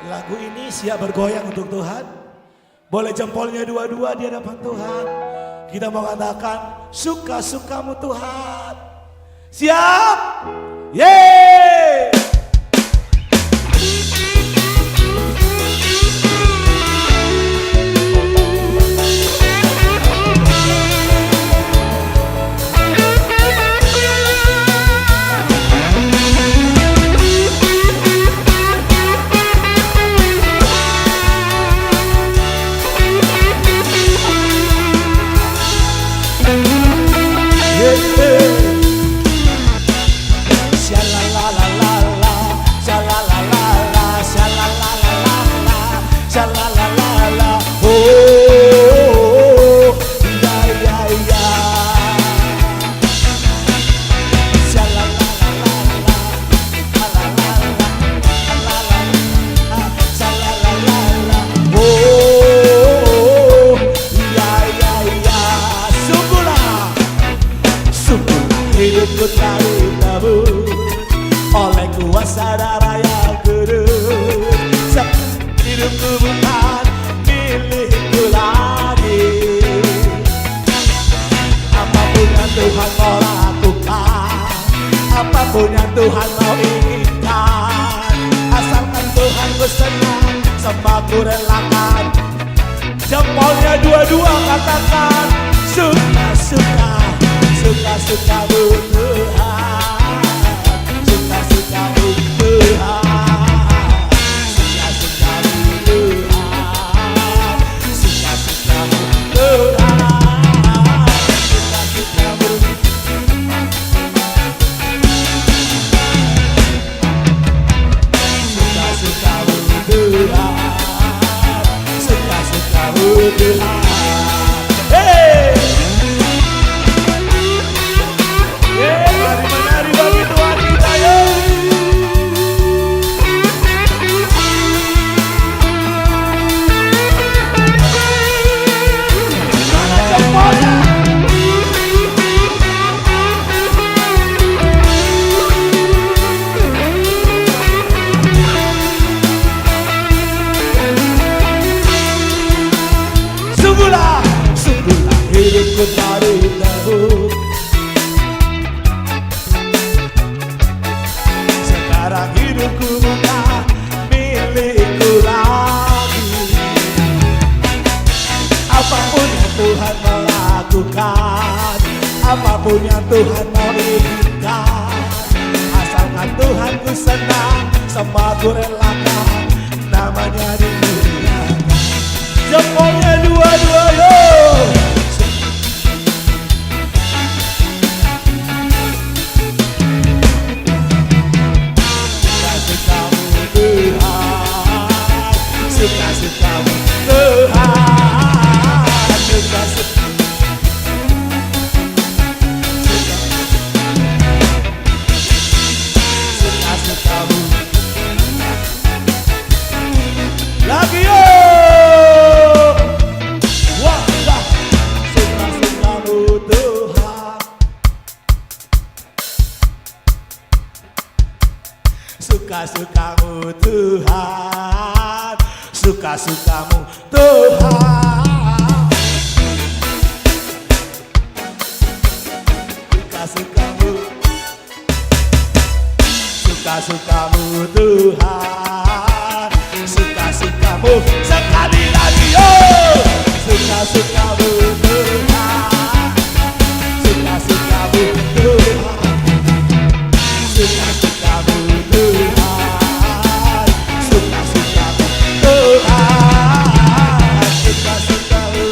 Lagu ini siap bergoyang untuk Tuhan. Boleh jempolnya dua-dua di hadapan Tuhan. Kita mau katakan suka-sukamu Tuhan. Siap? Yeay! Hidupku telah ditebus oleh kuasa darah yang kudus. Hidupku bukan milikku lagi. Apapun yang Tuhan mau lakukan, apapun yang Tuhan mau inginkan, asalkan Tuhan ku senang, semua ku relakan. Jempolnya dua-dua katakan suka-suka. Suka-sukamu Tuhan, suka-sukamu Tuhan, suka-sukamu Tuhan, suka-sukamu Tuhan, suka-sukamu. Suka-sukamu Tuhan, suka-sukamu Tuhan. Hey! Sungguhlah hidupku dari dahulu. Sekarang hidupku bukan milikku lagi. Apapun yang Tuhan mau lakukan, apapun yang Tuhan mau inginkan, asalkan Tuhan ku senang, semua ku relakan, namanya dimuliakan. Jempolnya dua-dua yo. Suka-sukamu Tuhan, suka-sukamu Tuhan, suka-sukamu. Suka-sukamu. Lagi yo. Suka-sukamu Tuhan, suka-sukamu Tuhan, suka-sukamu, suka-sukamu Tuhan, suka-sukamu. Sekali lagi yo, suka-sukamu Tuhan, suka-sukamu Tuhan, suka-sukamu Tuhan, suka-sukamu Tuhan, suka-sukamu,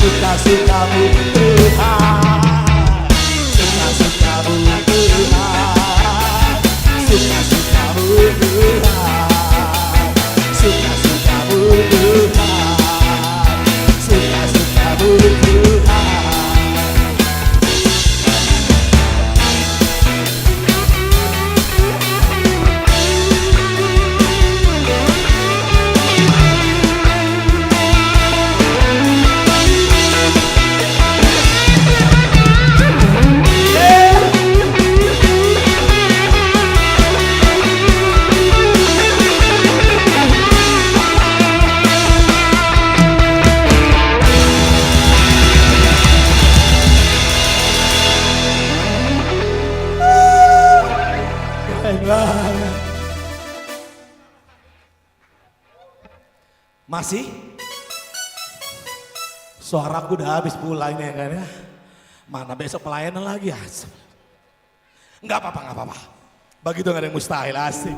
suka-sukamu Tuhan, suka-sukamu Tuhan, suka-sukamu Tuhan, suka-sukamu Tuhan. Masih? Suaraku udah habis pula ini ya kan ya. Mana besok pelayanan lagi ya? Enggak apa-apa, enggak apa-apa. Begitu gak ada yang mustahil, asik.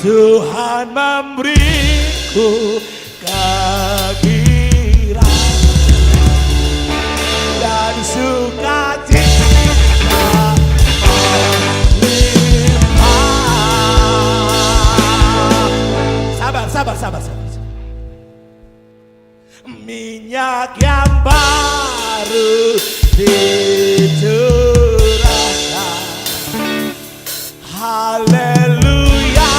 Tuhan memberiku kegembiraan dan sukacita melimpah. Sabar. Minyak yang baru dicurahkan. Haleluya.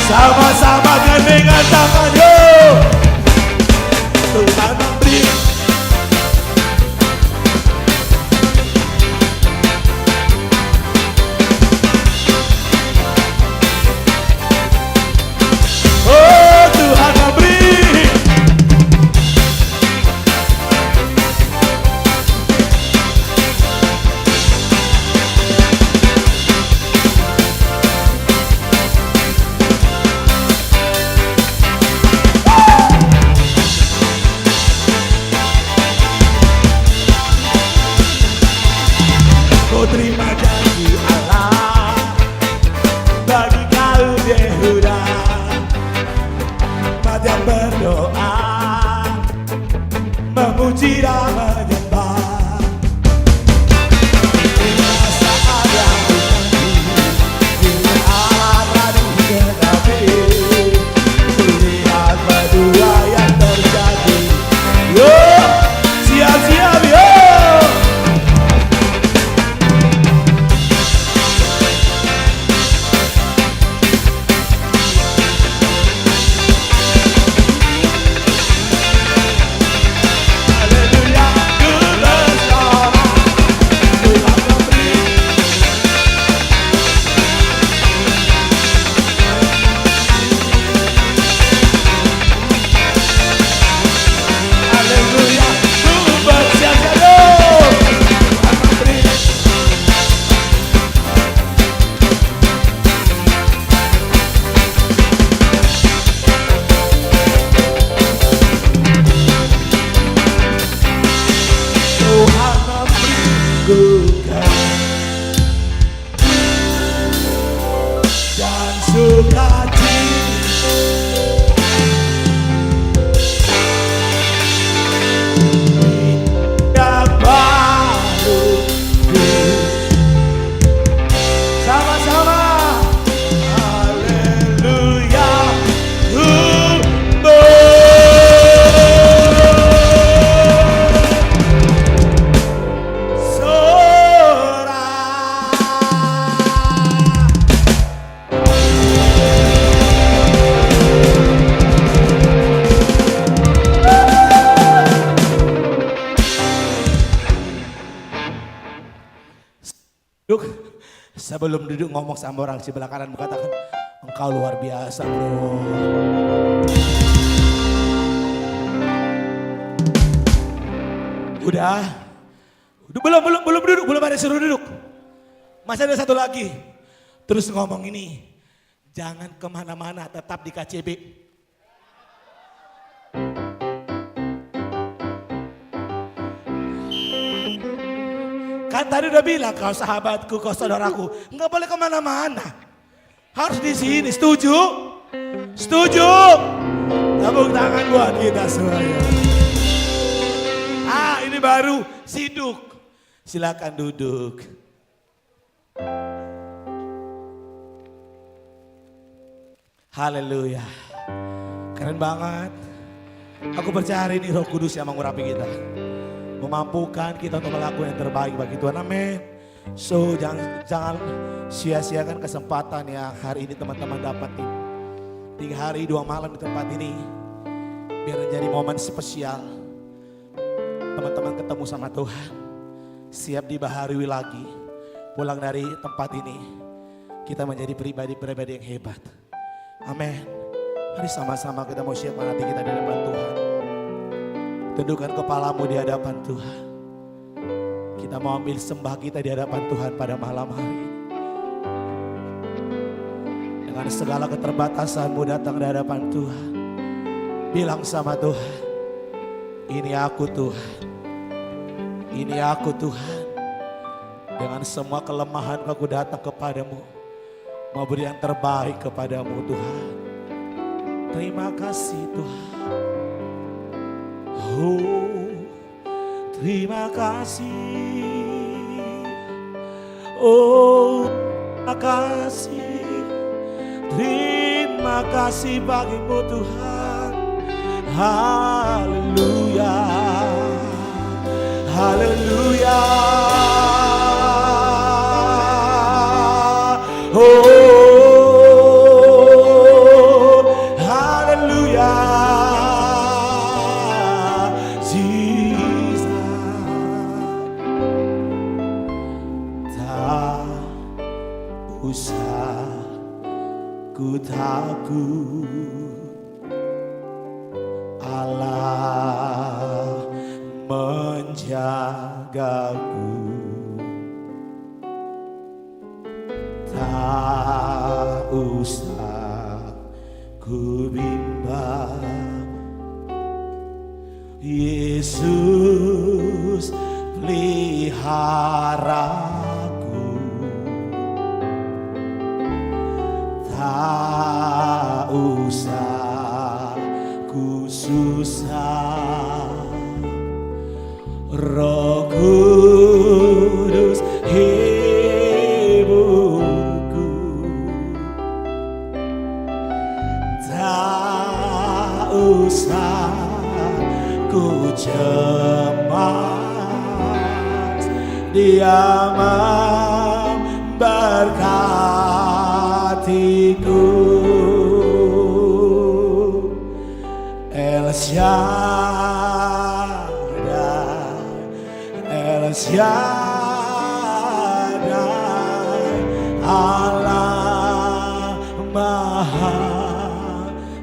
Sama-sama gandengan tangan yuk. Tuhan memberi. Oh Tuhan memberi. Terima janji Allah bagi kaum Yehuda, umat yang berdoa, memuji dan menyembah. Inilah saat yang dinanti, bila Allah telah digenapi. Lihat berdua yang terjadi. Yo, siap-siap yo. Dan sukacita yang baru. Sama-sama haleluya. Duduk, sebelum duduk ngomong sama orang sebelah kanan katakan, engkau luar biasa bro. Udah belum duduk, belum ada suruh duduk. Masih ada satu lagi. Terus ngomong ini, jangan kemana-mana, tetap di KCB. Kan tadi udah bilang kau sahabatku, kau saudaraku, nggak boleh kemana-mana. Harus di sini, setuju? Setuju? Tepuk tangan buat kita semuanya. Ini baru siduk. Silakan duduk. Haleluya. Keren banget. Aku percaya hari ini Roh Kudus yang mengurapi kita. Memampukan kita untuk melakukan yang terbaik bagi Tuhan. Amin. So jangan sia-siakan kesempatan yang hari ini teman-teman dapatin. 3 hari 2 malam di tempat ini. Biar menjadi momen spesial. Teman-teman ketemu sama Tuhan. Siap dibaharui lagi. Pulang dari tempat ini. Kita menjadi pribadi-pribadi yang hebat. Amin. Mari sama-sama kita mau siapkan hati kita di hadapan Tuhan. Tundukkan kepalamu di hadapan Tuhan. Kita mau ambil sembah kita di hadapan Tuhan pada malam hari ini. Dengan segala keterbatasanmu datang di hadapan Tuhan. Bilang sama Tuhan, ini aku Tuhan. Ini aku Tuhan. Dengan semua kelemahan aku datang kepadamu. Mau beri yang terbaik kepadamu Tuhan. Terima kasih Tuhan. Oh, terima kasih. Oh, terima kasih. Terima kasih bagimu Tuhan. Haleluya. Haleluya. Oh, haleluya. Jesus. Tak usah ku takut, Allah menjagaku. Tak usah ku bimbang, Yesus peliharaku. Tak usah ku susah, Roh Kudus hiburku. Tak usah ku cemas, Dia memberkatiku. El Shaddai, El Shaddai, Allah Maha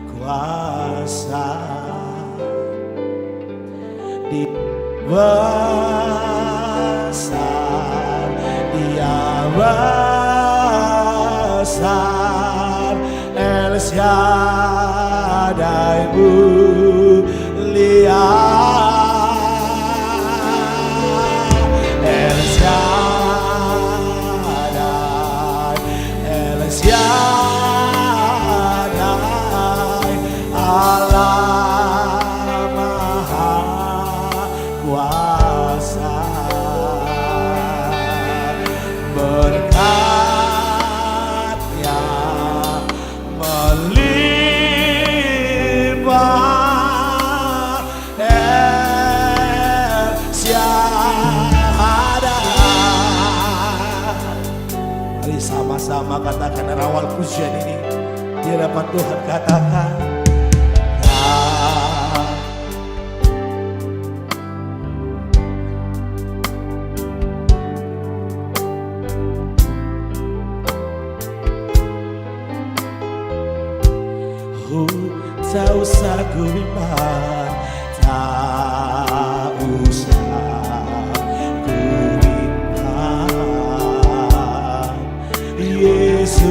Kuasa. Di besar, Dia besar, El Shaddai mulia. El Shaddai, El Shaddai, Allah Maha Kuasa. Berkat-Nya melimpah. El Shaddai. Mari sama-sama katakan awal pujian ini di hadapan Tuhan. Katakan, tak usah ku bimbang, tak usah ku bimbang.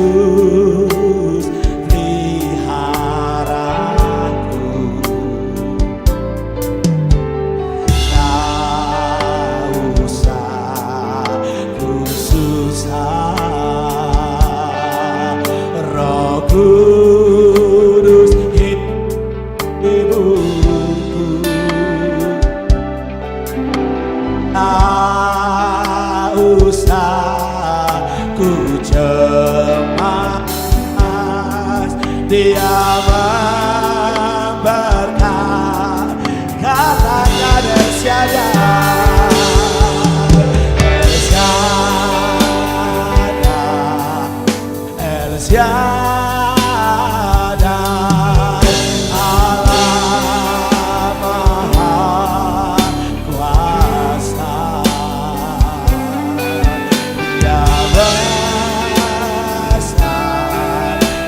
Yesus peliharaku. Tak usah ku susah, Roh Kudus hidupku. Tak usah ku cemas, Dia memberkati. Katakan El Shaddai, El Shaddai, El Shaddai, Allah Maha Kuasa. Dia besar,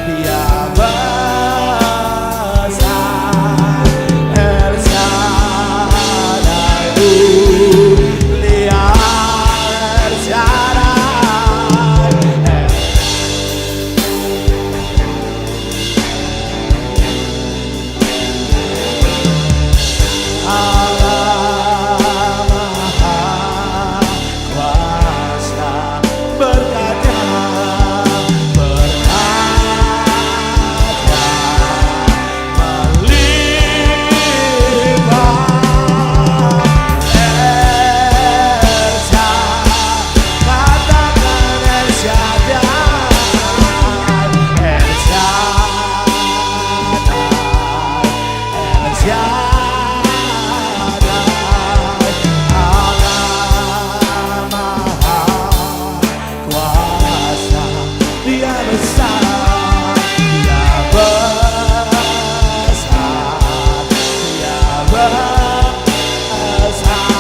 Dia besar, El Shaddai, lihat El Shaddai, Allah Maha Kuasa. Berkatnya, berkatnya melimpah. El Shaddai, katakan El Shaddai, El Shaddai, El Shaddai, Allah Maha Kuasa. Dia besar, Dia besar, Dia besar,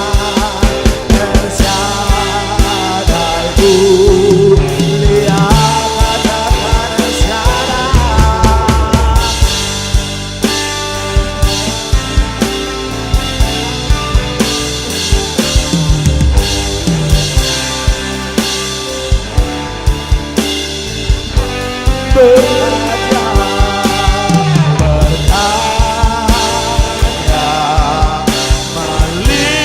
El Shaddai, lihat katakan El Shaddai. Berkatnya, berkatnya melimpah.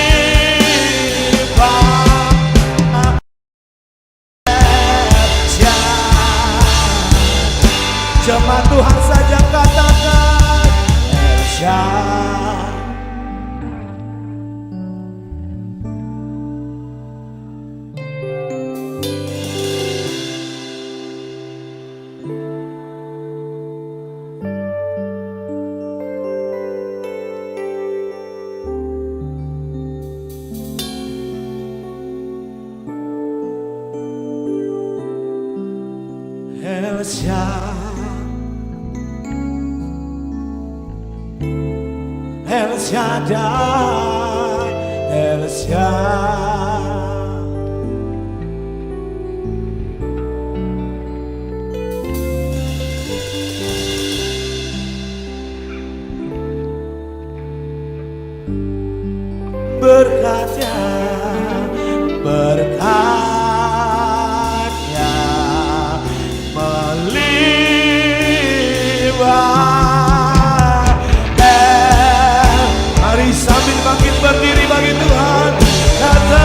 El Shaddai, jemaat Tuhan saja katakan El Shaddai. El Shaddai, El Shaddai, El Shaddai. Berkatnya, berkatnya melimpah. Mari sambil bangkit berdiri bagi Tuhan. Kata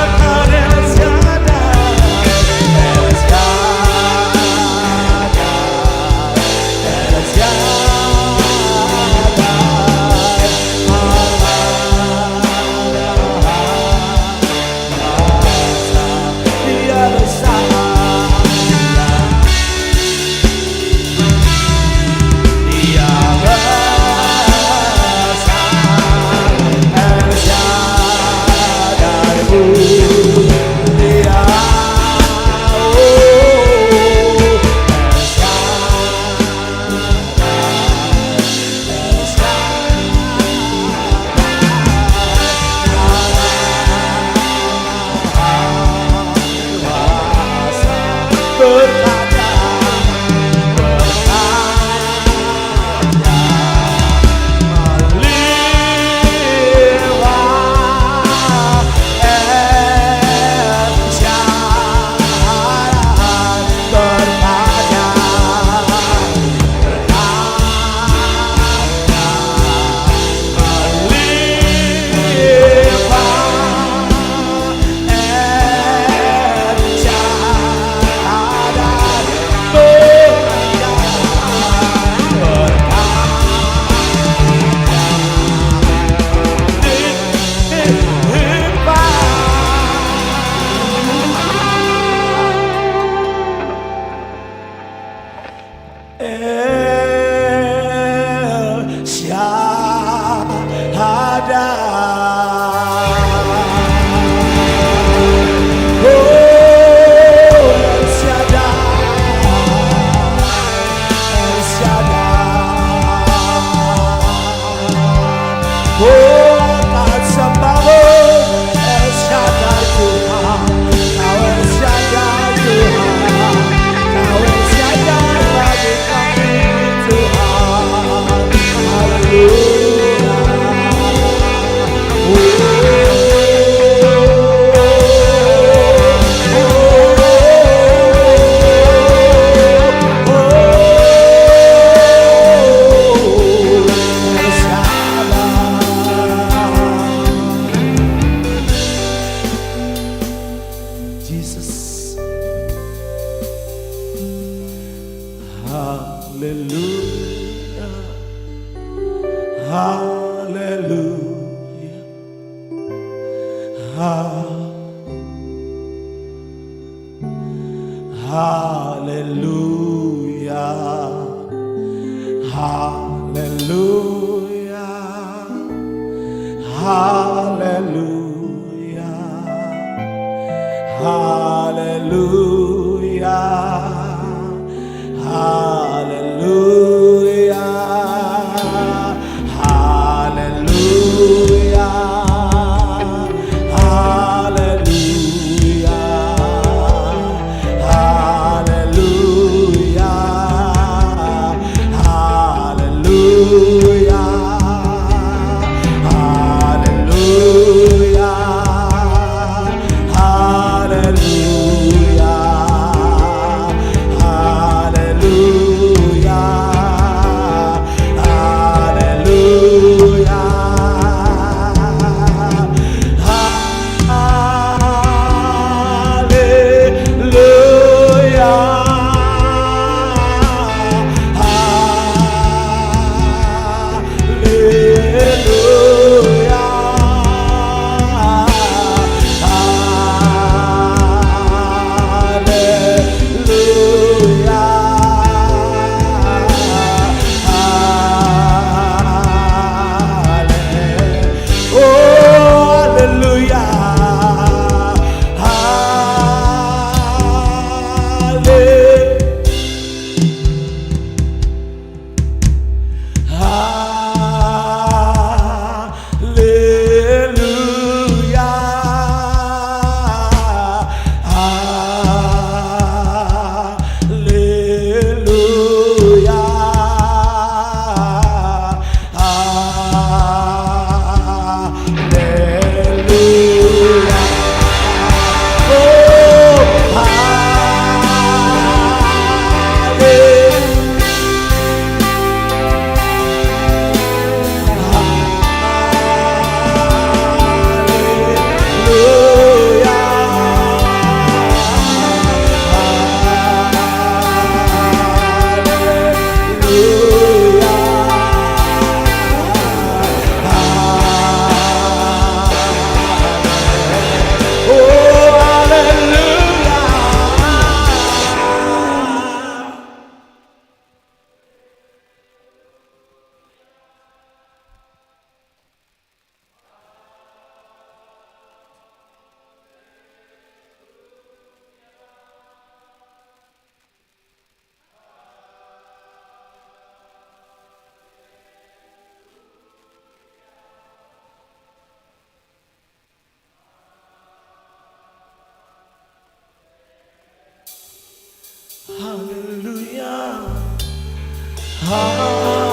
Jesus. Hallelujah. Hallelujah. Hallelujah. Hallelujah. Hallelujah. Hallelujah. Hallelujah. Hallelujah.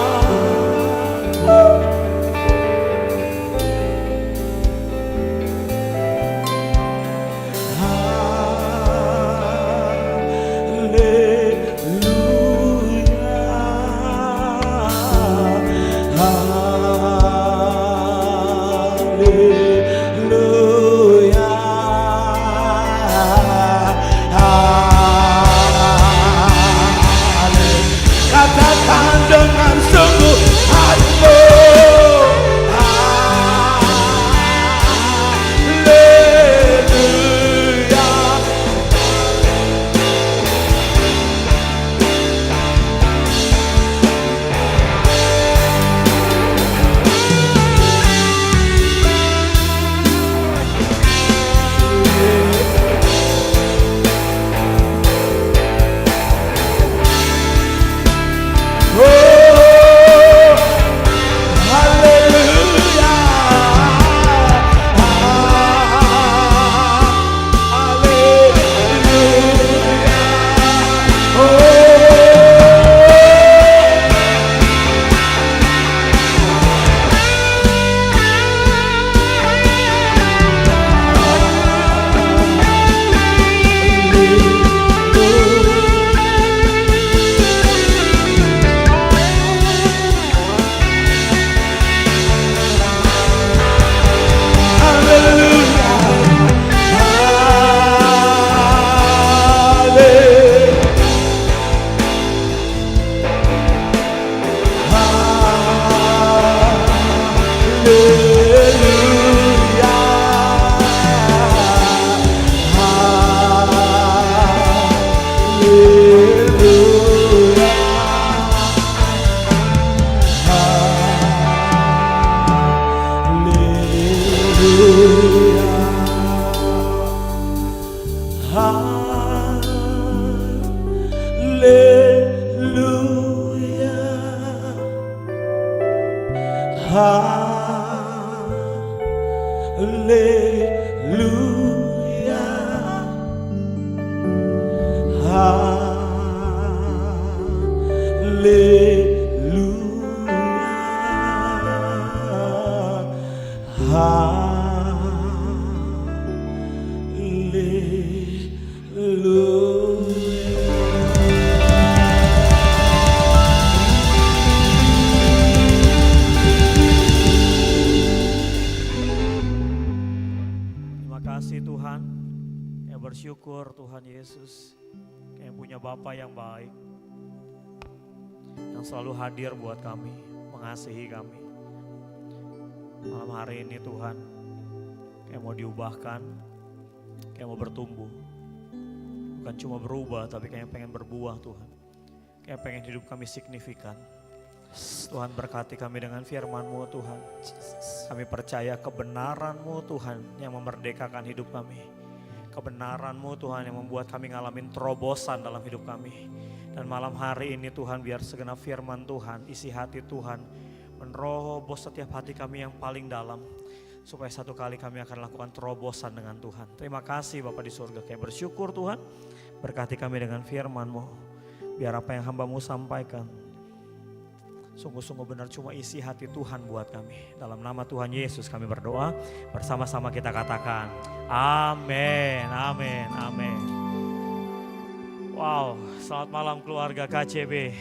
Katakan Haleluya, haleluya, haleluya, Terima kasih Tuhan, yang bersyukur Tuhan Yesus, yang punya Bapa yang baik, yang selalu hadir buat kami, mengasihi kami. Malam hari ini Tuhan, kayak mau diubahkan, kayak mau bertumbuh. Bukan cuma berubah, tapi kayak pengen berbuah Tuhan. Kayak pengen hidup kami signifikan. Tuhan berkati kami dengan firman-Mu Tuhan. Kami percaya kebenaran-Mu Tuhan yang memerdekakan hidup kami. Kebenaran-Mu Tuhan yang membuat kami ngalamin terobosan dalam hidup kami. Dan malam hari ini Tuhan biar segenap firman Tuhan, isi hati Tuhan menerobos setiap hati kami yang paling dalam. Supaya satu kali kami akan lakukan terobosan dengan Tuhan. Terima kasih Bapa di surga, kayak bersyukur Tuhan. Berkati kami dengan firman-Mu. Biar apa yang hamba-Mu sampaikan sungguh-sungguh benar cuma isi hati Tuhan buat kami. Dalam nama Tuhan Yesus kami berdoa, bersama-sama kita katakan amin, amin, amin. Wow, selamat malam keluarga KCB.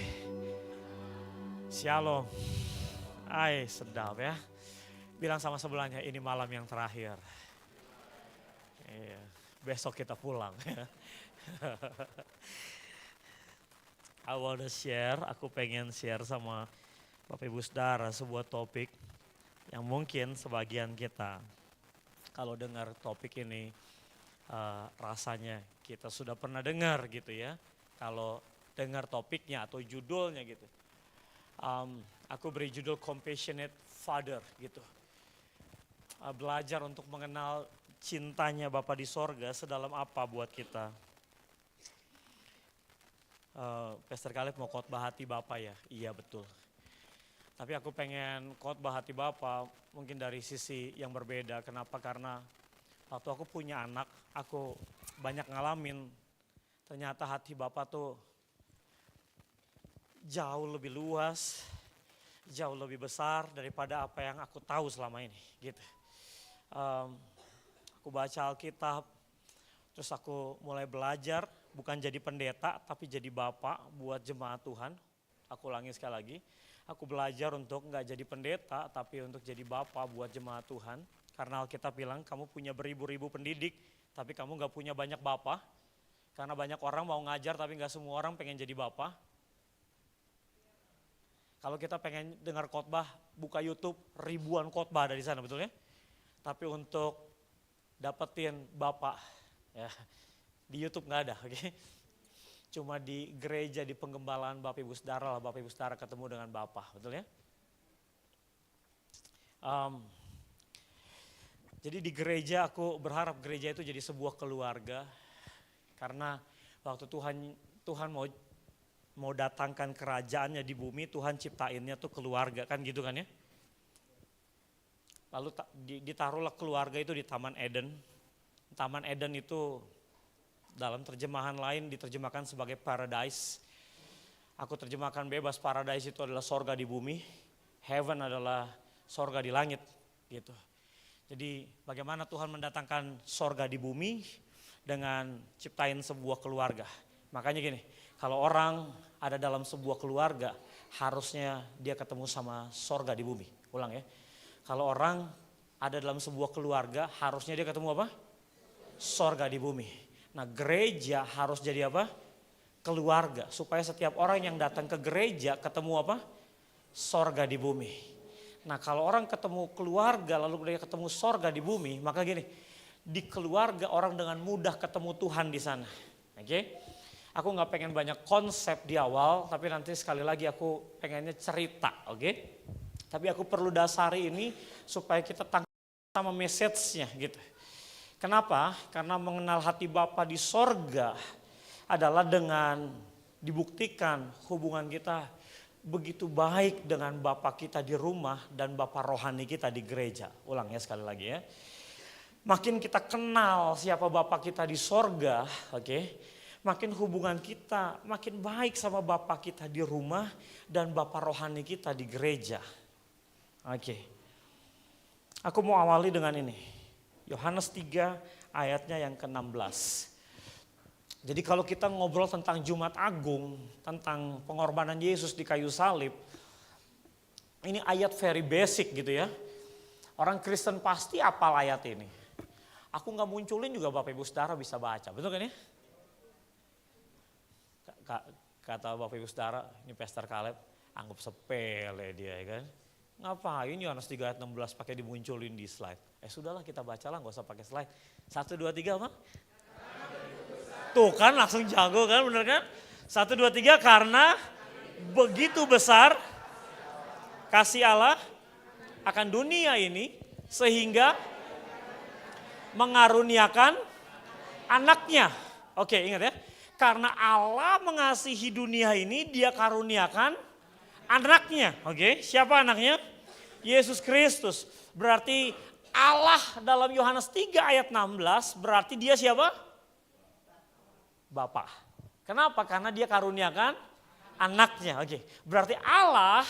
Shalom. Sedap ya. Bilang sama sebelahnya, ini malam yang terakhir. Iya, besok kita pulang. I wanna share, aku pengen share sama Bapak Ibu Saudara sebuah topik yang mungkin sebagian kita kalau dengar topik ini rasanya kita sudah pernah dengar gitu ya. Kalau dengar topiknya atau judulnya gitu. Aku beri judul Compassionate Father gitu. Belajar untuk mengenal cintanya Bapa di sorga sedalam apa buat kita. Pastor Khalid mau khotbah hati Bapa ya? Iya betul. Tapi aku pengen khotbah hati Bapa mungkin dari sisi yang berbeda. Kenapa? Karena waktu aku punya anak, aku banyak ngalamin ternyata hati Bapa tuh jauh lebih luas, jauh lebih besar daripada apa yang aku tahu selama ini gitu. Aku baca Alkitab, terus aku mulai belajar bukan jadi pendeta tapi jadi bapak buat jemaat Tuhan. Aku ulangi sekali lagi, aku belajar untuk gak jadi pendeta tapi untuk jadi bapak buat jemaat Tuhan. Karena Alkitab bilang kamu punya beribu-ribu pendidik tapi kamu gak punya banyak bapak. Karena banyak orang mau ngajar tapi gak semua orang pengen jadi bapak. Kalau kita pengen dengar khotbah, buka YouTube, ribuan khotbah dari sana, betul ya? Tapi untuk dapetin bapak, ya di YouTube nggak ada, oke? Cuma di gereja, di penggembalaan Bapak Ibu Saudara lah, Bapak Ibu Saudara ketemu dengan bapak, betul ya? Jadi di gereja aku berharap gereja itu jadi sebuah keluarga, karena waktu Tuhan mau datangkan kerajaannya di bumi, Tuhan ciptainnya tuh keluarga, kan gitu kan ya. Lalu ditaruhlah keluarga itu di Taman Eden. Taman Eden itu dalam terjemahan lain diterjemahkan sebagai paradise. Aku terjemahkan bebas, paradise itu adalah sorga di bumi, heaven adalah sorga di langit gitu. Jadi bagaimana Tuhan mendatangkan sorga di bumi dengan ciptain sebuah keluarga. Makanya gini, kalau orang ada dalam sebuah keluarga, harusnya dia ketemu sama sorga di bumi. Ulang ya, kalau orang ada dalam sebuah keluarga, harusnya dia ketemu apa? Sorga di bumi. Nah gereja harus jadi apa? Keluarga, supaya setiap orang yang datang ke gereja ketemu apa? Sorga di bumi. Nah kalau orang ketemu keluarga lalu dia ketemu sorga di bumi, maka gini, di keluarga orang dengan mudah ketemu Tuhan di sana. Oke? Aku nggak pengen banyak konsep di awal, tapi nanti sekali lagi aku pengennya cerita, oke? Tapi aku perlu dasari ini supaya kita tangkap sama message-nya gitu. Kenapa? Karena mengenal hati Bapa di sorga adalah dengan dibuktikan hubungan kita begitu baik dengan Bapa kita di rumah dan Bapa rohani kita di gereja. Ulang ya sekali lagi ya. Makin kita kenal siapa Bapa kita di sorga, oke, makin hubungan kita makin baik sama Bapa kita di rumah dan Bapa rohani kita di gereja. Oke. Aku mau awali dengan ini. Yohanes 3 ayatnya yang ke-16. Jadi kalau kita ngobrol tentang Jumat Agung, tentang pengorbanan Yesus di kayu salib, ini ayat very basic gitu ya. Orang Kristen pasti hafal ayat ini. Aku nggak munculin juga Bapak Ibu Saudara bisa baca, betul kan ya? Kata Bapak Ibu Saudara, ini Pastor Caleb, anggap sepele dia ya kan. Ngapain Yohanes 3 ayat 16 pakai dimunculin di slide. Sudahlah kita bacalah, gak usah pakai slide. 1, 2, 3 apa? Tuh kan langsung jago kan, bener kan? 1, 2, 3 karena begitu besar kasih Allah akan dunia ini sehingga mengaruniakan anaknya. Oke, ingat ya. Karena Allah mengasihi dunia ini, dia karuniakan anaknya. Oke, siapa anaknya? Yesus Kristus. Berarti Allah dalam Yohanes 3 ayat 16 berarti dia siapa? Bapa. Kenapa? Karena dia karuniakan anaknya. Oke, berarti Allah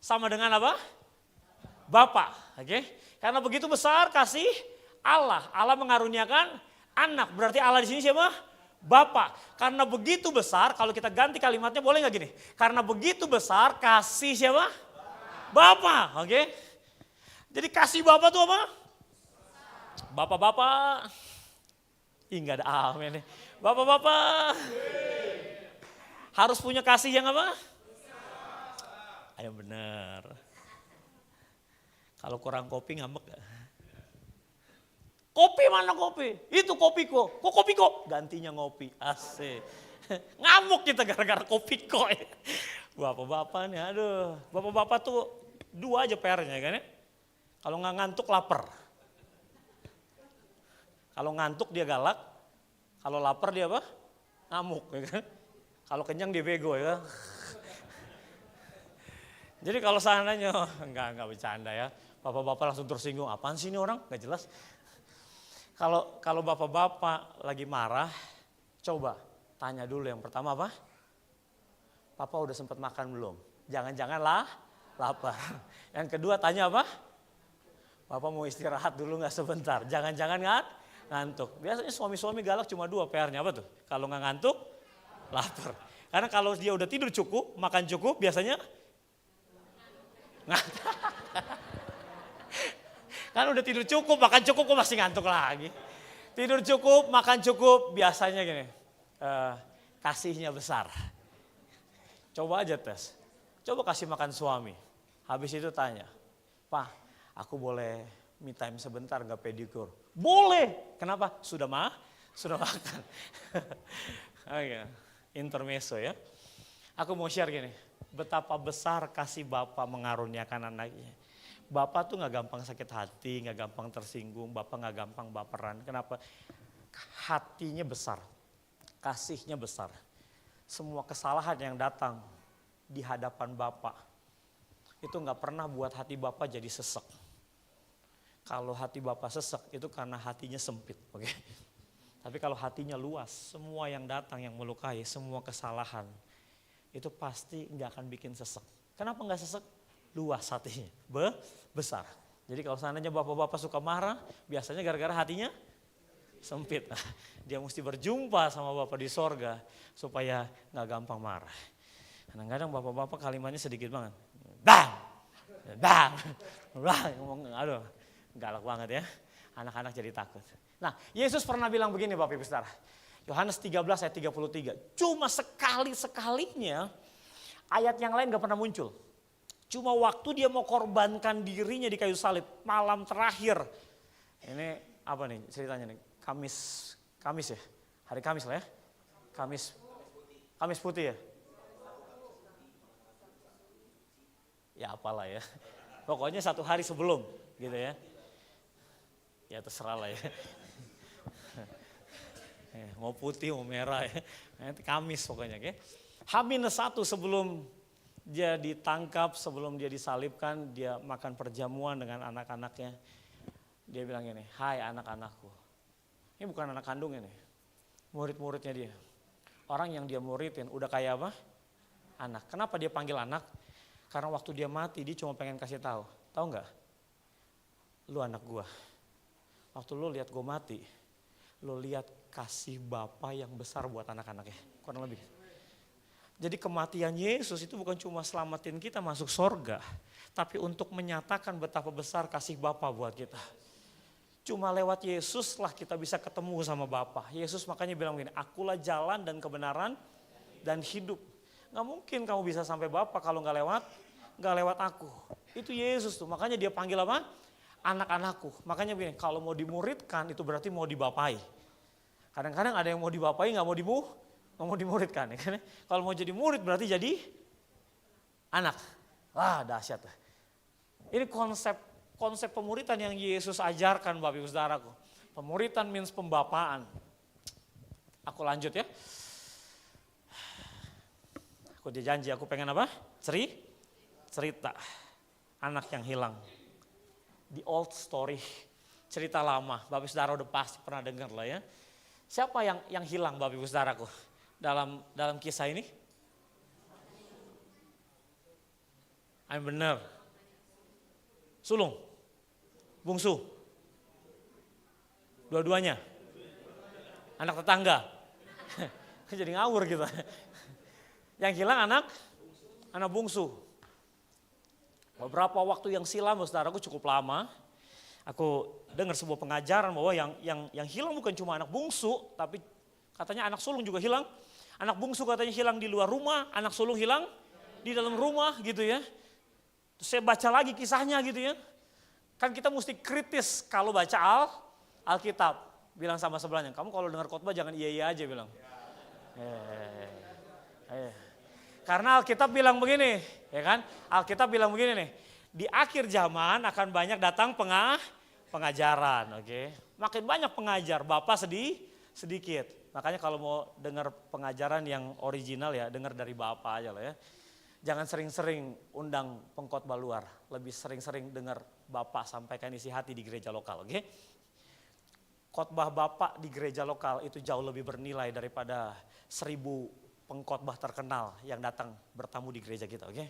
sama dengan apa? Bapa. Oke, karena begitu besar kasih Allah. Allah mengaruniakan anak. Berarti Allah di sini siapa? Bapa. Karena begitu besar, kalau kita ganti kalimatnya boleh nggak gini? Karena begitu besar kasih siapa? Bapa. Oke. Jadi kasih Bapa itu apa? Bapak-bapak. Ih nggak ada amin nih. Bapak-bapak. Harus punya kasih yang apa? Ayo bener. Kalau kurang kopi ngambek gak? Kopi mana kopi? Itu kopiku. Kok kopiku? Gantinya ngopi. Asik. Ngamuk kita gara-gara kopiku. Bapak-bapak nih aduh. Bapak-bapak tuh 2 aja PR-nya kan ya. Kalau nggak ngantuk lapar. Kalau ngantuk dia galak. Kalau lapar dia apa? Ngamuk. Ya kan? Kalau kenyang dia bego ya. Jadi kalau seandainya, enggak bercanda ya. Bapak-bapak langsung tersinggung. Apaan sih ini orang? Nggak jelas. Kalau bapak-bapak lagi marah, coba tanya dulu yang pertama apa? Papa udah sempat makan belum? Jangan-jangan lapar. Yang kedua tanya apa? Papa mau istirahat dulu nggak sebentar? Jangan-jangan ngantuk. Biasanya suami-suami galak cuma 2 PR-nya apa tuh? Kalau nggak ngantuk, lapar. Karena kalau dia udah tidur cukup, makan cukup, biasanya ngantuk. Kan udah tidur cukup, makan cukup kok masih ngantuk lagi. Tidur cukup, makan cukup, biasanya gini, kasihnya besar. Coba aja tes, coba kasih makan suami. Habis itu tanya, Pak aku boleh me time sebentar gak pedikur? Boleh, kenapa? Sudah makan. Oke, intermezzo ya. Aku mau share gini, betapa besar kasih Bapa mengaruniakan anaknya. Bapak tuh gak gampang sakit hati, gak gampang tersinggung, Bapak gak gampang baperan. Kenapa? Hatinya besar, kasihnya besar. Semua kesalahan yang datang di hadapan Bapak, itu gak pernah buat hati Bapak jadi sesek. Kalau hati Bapak sesek itu karena hatinya sempit. Oke? Tapi kalau hatinya luas, semua yang datang yang melukai, semua kesalahan, itu pasti gak akan bikin sesek. Kenapa gak sesek? Luas hatinya, besar. Jadi kalau seandainya bapak-bapak suka marah, biasanya gara-gara hatinya sempit. Dia mesti berjumpa sama Bapak di sorga supaya gak gampang marah. Kadang-kadang bapak-bapak kalimatnya sedikit banget. Bang, ngomong, aduh galak banget ya. Anak-anak jadi takut. Nah Yesus pernah bilang begini Bapak Ibu Saudara. Yohanes 13 ayat 33. Cuma sekali-sekalinya ayat yang lain gak pernah muncul. Cuma waktu dia mau korbankan dirinya di kayu salib, malam terakhir. Ini apa nih ceritanya nih? Kamis ya? Hari Kamis lah ya? Kamis putih ya? Ya apalah ya. Pokoknya 1 hari sebelum gitu ya. Ya terserah lah ya. mau putih, mau merah ya. Nanti Kamis pokoknya. Okay? H-1 sebelum dia ditangkap, sebelum dia disalibkan, dia makan perjamuan dengan anak-anaknya. Dia bilang gini, hai anak-anakku. Ini bukan anak kandungnya nih, murid-muridnya dia. Orang yang dia muridin udah kayak apa? Anak. Kenapa dia panggil anak? Karena waktu dia mati dia cuma pengen kasih tahu. Tahu nggak? Lu anak gua. Waktu lu lihat gua mati, lu lihat kasih Bapa yang besar buat anak-anaknya. Kurang lebih. Jadi kematian Yesus itu bukan cuma selamatin kita masuk sorga, tapi untuk menyatakan betapa besar kasih Bapa buat kita. Cuma lewat Yesus lah kita bisa ketemu sama Bapa. Yesus makanya bilang begini, akulah jalan dan kebenaran dan hidup. Gak mungkin kamu bisa sampai Bapa kalau gak lewat aku. Itu Yesus tuh, makanya dia panggil apa? Anak-anakku. Makanya begini, kalau mau dimuridkan itu berarti mau dibapai. Kadang-kadang ada yang mau dibapai gak mau dimuridkan. Ya kan? Kalau mau jadi murid berarti jadi anak. Wah dahsyat. Ini konsep pemuritan yang Yesus ajarkan Bapak Ibu Saudaraku. Pemuritan means pembapaan. Aku lanjut ya. Aku janji aku pengen apa? Cerita. Anak yang hilang. The old story. Cerita lama. Bapak Ibu Saudara udah pasti pernah dengar lah ya. Siapa yang hilang Bapak Ibu Saudaraku? Dalam kisah ini? Benar. Sulung. Bungsu. Dua-duanya. Anak tetangga. Jadi ngawur kita. Yang hilang anak bungsu. Beberapa waktu yang silam, saudaraku cukup lama. Aku dengar sebuah pengajaran bahwa yang hilang bukan cuma anak bungsu, tapi katanya anak sulung juga hilang. Anak bungsu katanya hilang di luar rumah, anak sulung hilang di dalam rumah gitu ya. Terus saya baca lagi kisahnya gitu ya. Kan kita mesti kritis kalau baca Alkitab. Bilang sama sebelahnya, kamu kalau dengar khotbah jangan iya aja bilang. Karena Alkitab bilang begini, ya kan? Alkitab bilang begini nih, di akhir zaman akan banyak datang pengajaran, oke? Makin banyak pengajar, Bapak sedikit. Makanya kalau mau dengar pengajaran yang original ya, dengar dari Bapak aja lah ya. Jangan sering-sering undang pengkhotbah luar, lebih sering-sering dengar Bapak sampaikan isi hati di gereja lokal, oke? Khotbah Bapak di gereja lokal itu jauh lebih bernilai daripada 1000 pengkhotbah terkenal yang datang bertamu di gereja kita, oke?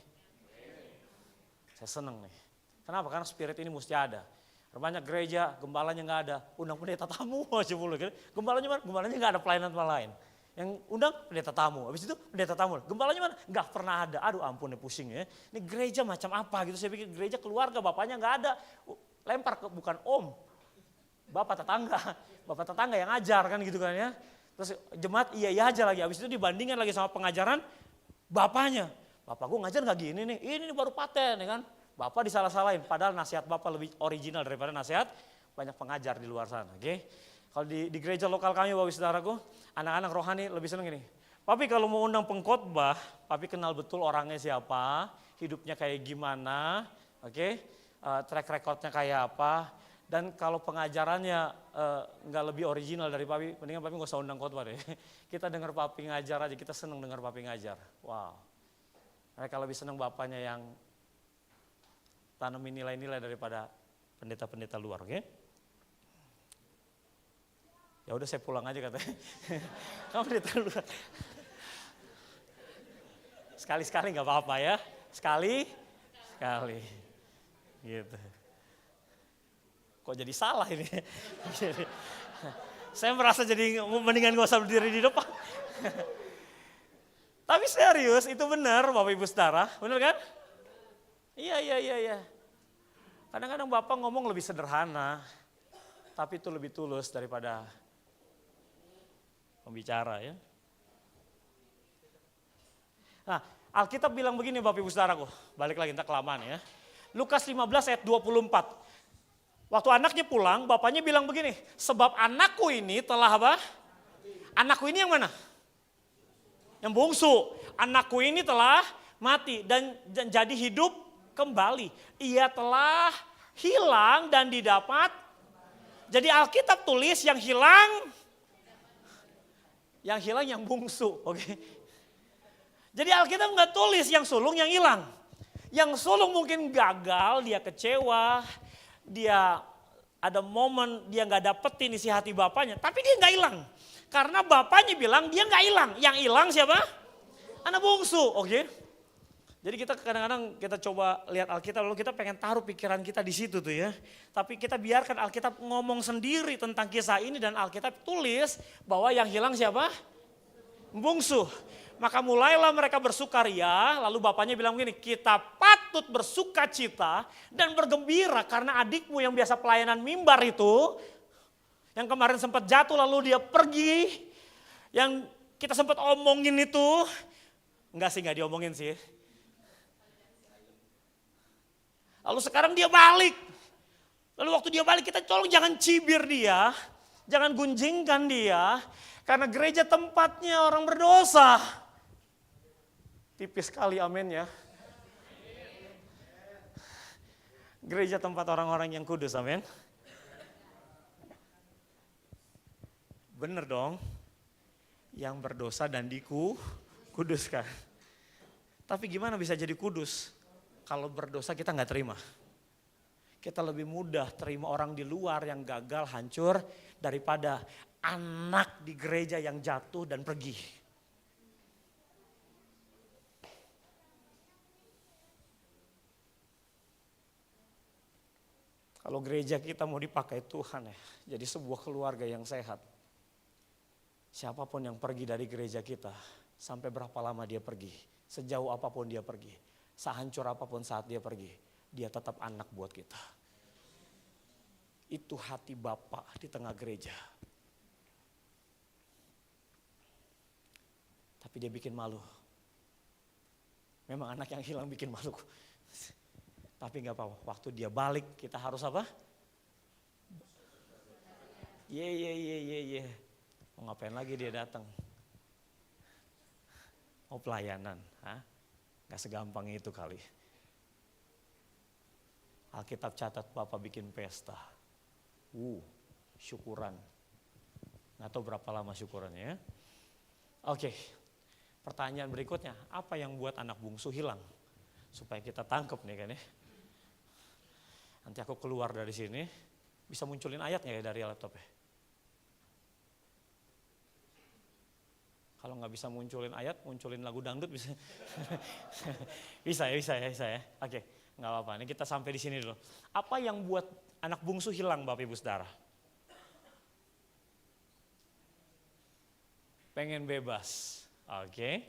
Saya senang nih. Kenapa? Karena spirit ini mesti ada. Banyak gereja, gembalanya nggak ada, undang pendeta tamu aja mulu. Gembalanya mana? Gembalanya nggak ada pelayanan lain. Yang undang pendeta tamu, habis itu pendeta tamu. Gembalanya mana? Nggak pernah ada. Aduh ampun ya pusing ya. Ini gereja macam apa gitu? Saya pikir gereja keluarga, bapaknya nggak ada. Lempar ke bukan om, bapak tetangga yang ngajar kan gitu kan ya. Terus jemaat iya aja lagi, habis itu dibandingkan lagi sama pengajaran bapaknya. Bapak gue ngajar nggak gini nih, ini baru paten ya kan. Bapak disalah-salahin, padahal nasihat Bapak lebih original daripada nasihat banyak pengajar di luar sana. Okay? Kalau di gereja lokal kami Bapak Saudaraku, anak-anak rohani lebih senang gini. Papi kalau mau undang pengkhotbah, Papi kenal betul orangnya siapa, hidupnya kayak gimana, oke? Track recordnya kayak apa. Dan kalau pengajarannya nggak lebih original dari Papi, mendingan Papi nggak usah undang khotbah deh. Kita dengar Papi ngajar aja, kita senang dengar Papi ngajar. Wow. Mereka lebih senang bapaknya yang tanamin nilai-nilai daripada pendeta-pendeta luar, oke? Ya udah saya pulang aja katanya. Kamu pendeta luar. Sekali-sekali nggak apa-apa ya, sekali. Gitu. Kok jadi salah ini? Saya merasa jadi mendingan gak usah berdiri di depan. Tapi serius, itu benar Bapak Ibu Saudara, benar kan? Iya. Kadang-kadang Bapak ngomong lebih sederhana, tapi itu lebih tulus daripada pembicara ya. Nah, Alkitab bilang begini Bapak Ibu Saudaraku, balik lagi entah kelamaan ya. Lukas 15 ayat 24. Waktu anaknya pulang, bapaknya bilang begini, sebab anakku ini telah apa? Anakku ini yang mana? Yang bungsu. Anakku ini telah mati dan jadi hidup kembali. Ia telah hilang dan didapat. Jadi Alkitab tulis yang hilang Yang hilang yang bungsu, oke. Jadi Alkitab nggak tulis yang sulung yang hilang. Yang sulung mungkin gagal, dia kecewa, dia ada momen dia nggak dapetin isi hati bapaknya, tapi dia nggak hilang. Karena bapaknya bilang dia nggak hilang. Yang hilang siapa? Anak bungsu, oke. Jadi kita kadang-kadang kita coba lihat Alkitab, lalu kita pengen taruh pikiran kita di situ tuh ya. Tapi kita biarkan Alkitab ngomong sendiri tentang kisah ini dan Alkitab tulis bahwa yang hilang siapa? Bungsu. Maka mulailah mereka bersukaria, lalu bapaknya bilang begini, kita patut bersuka cita dan bergembira karena adikmu yang biasa pelayanan mimbar itu, yang kemarin sempat jatuh lalu dia pergi, yang kita sempat omongin itu, enggak sih, enggak diomongin sih. Lalu sekarang dia balik. Lalu waktu dia balik kita tolong jangan cibir dia. Jangan gunjingkan dia. Karena gereja tempatnya orang berdosa. Tipis sekali amin ya. Gereja tempat orang-orang yang kudus amin. Bener dong. Yang berdosa dan dikuduskan. Tapi gimana bisa jadi kudus? Kalau berdosa kita nggak terima. Kita lebih mudah terima orang di luar yang gagal, hancur daripada anak di gereja yang jatuh dan pergi. Kalau gereja kita mau dipakai Tuhan ya, jadi sebuah keluarga yang sehat. Siapapun yang pergi dari gereja kita, sampai berapa lama dia pergi, sejauh apapun dia pergi. Sehancur apapun saat dia pergi, dia tetap anak buat kita. Itu hati Bapa di tengah gereja. Tapi dia bikin malu. Memang anak yang hilang bikin malu. Tapi gak apa-apa, waktu dia balik kita harus apa? Ye. Mau ngapain lagi dia datang? Mau pelayanan, Gak segampang itu kali. Alkitab catat Bapak bikin pesta. Syukuran. Gak tahu berapa lama syukurannya ya. Oke, pertanyaan berikutnya. Apa yang buat anak bungsu hilang? Supaya kita tangkep nih kan ya. Nanti aku keluar dari sini. Bisa munculin ayatnya ya dari laptop ya. Kalau nggak bisa munculin ayat, munculin lagu dangdut bisa. bisa ya. Oke, nggak apa-apa. Ini kita sampai di sini dulu. Apa yang buat anak bungsu hilang, Bapak Ibu Saudara? Pengen bebas. Oke.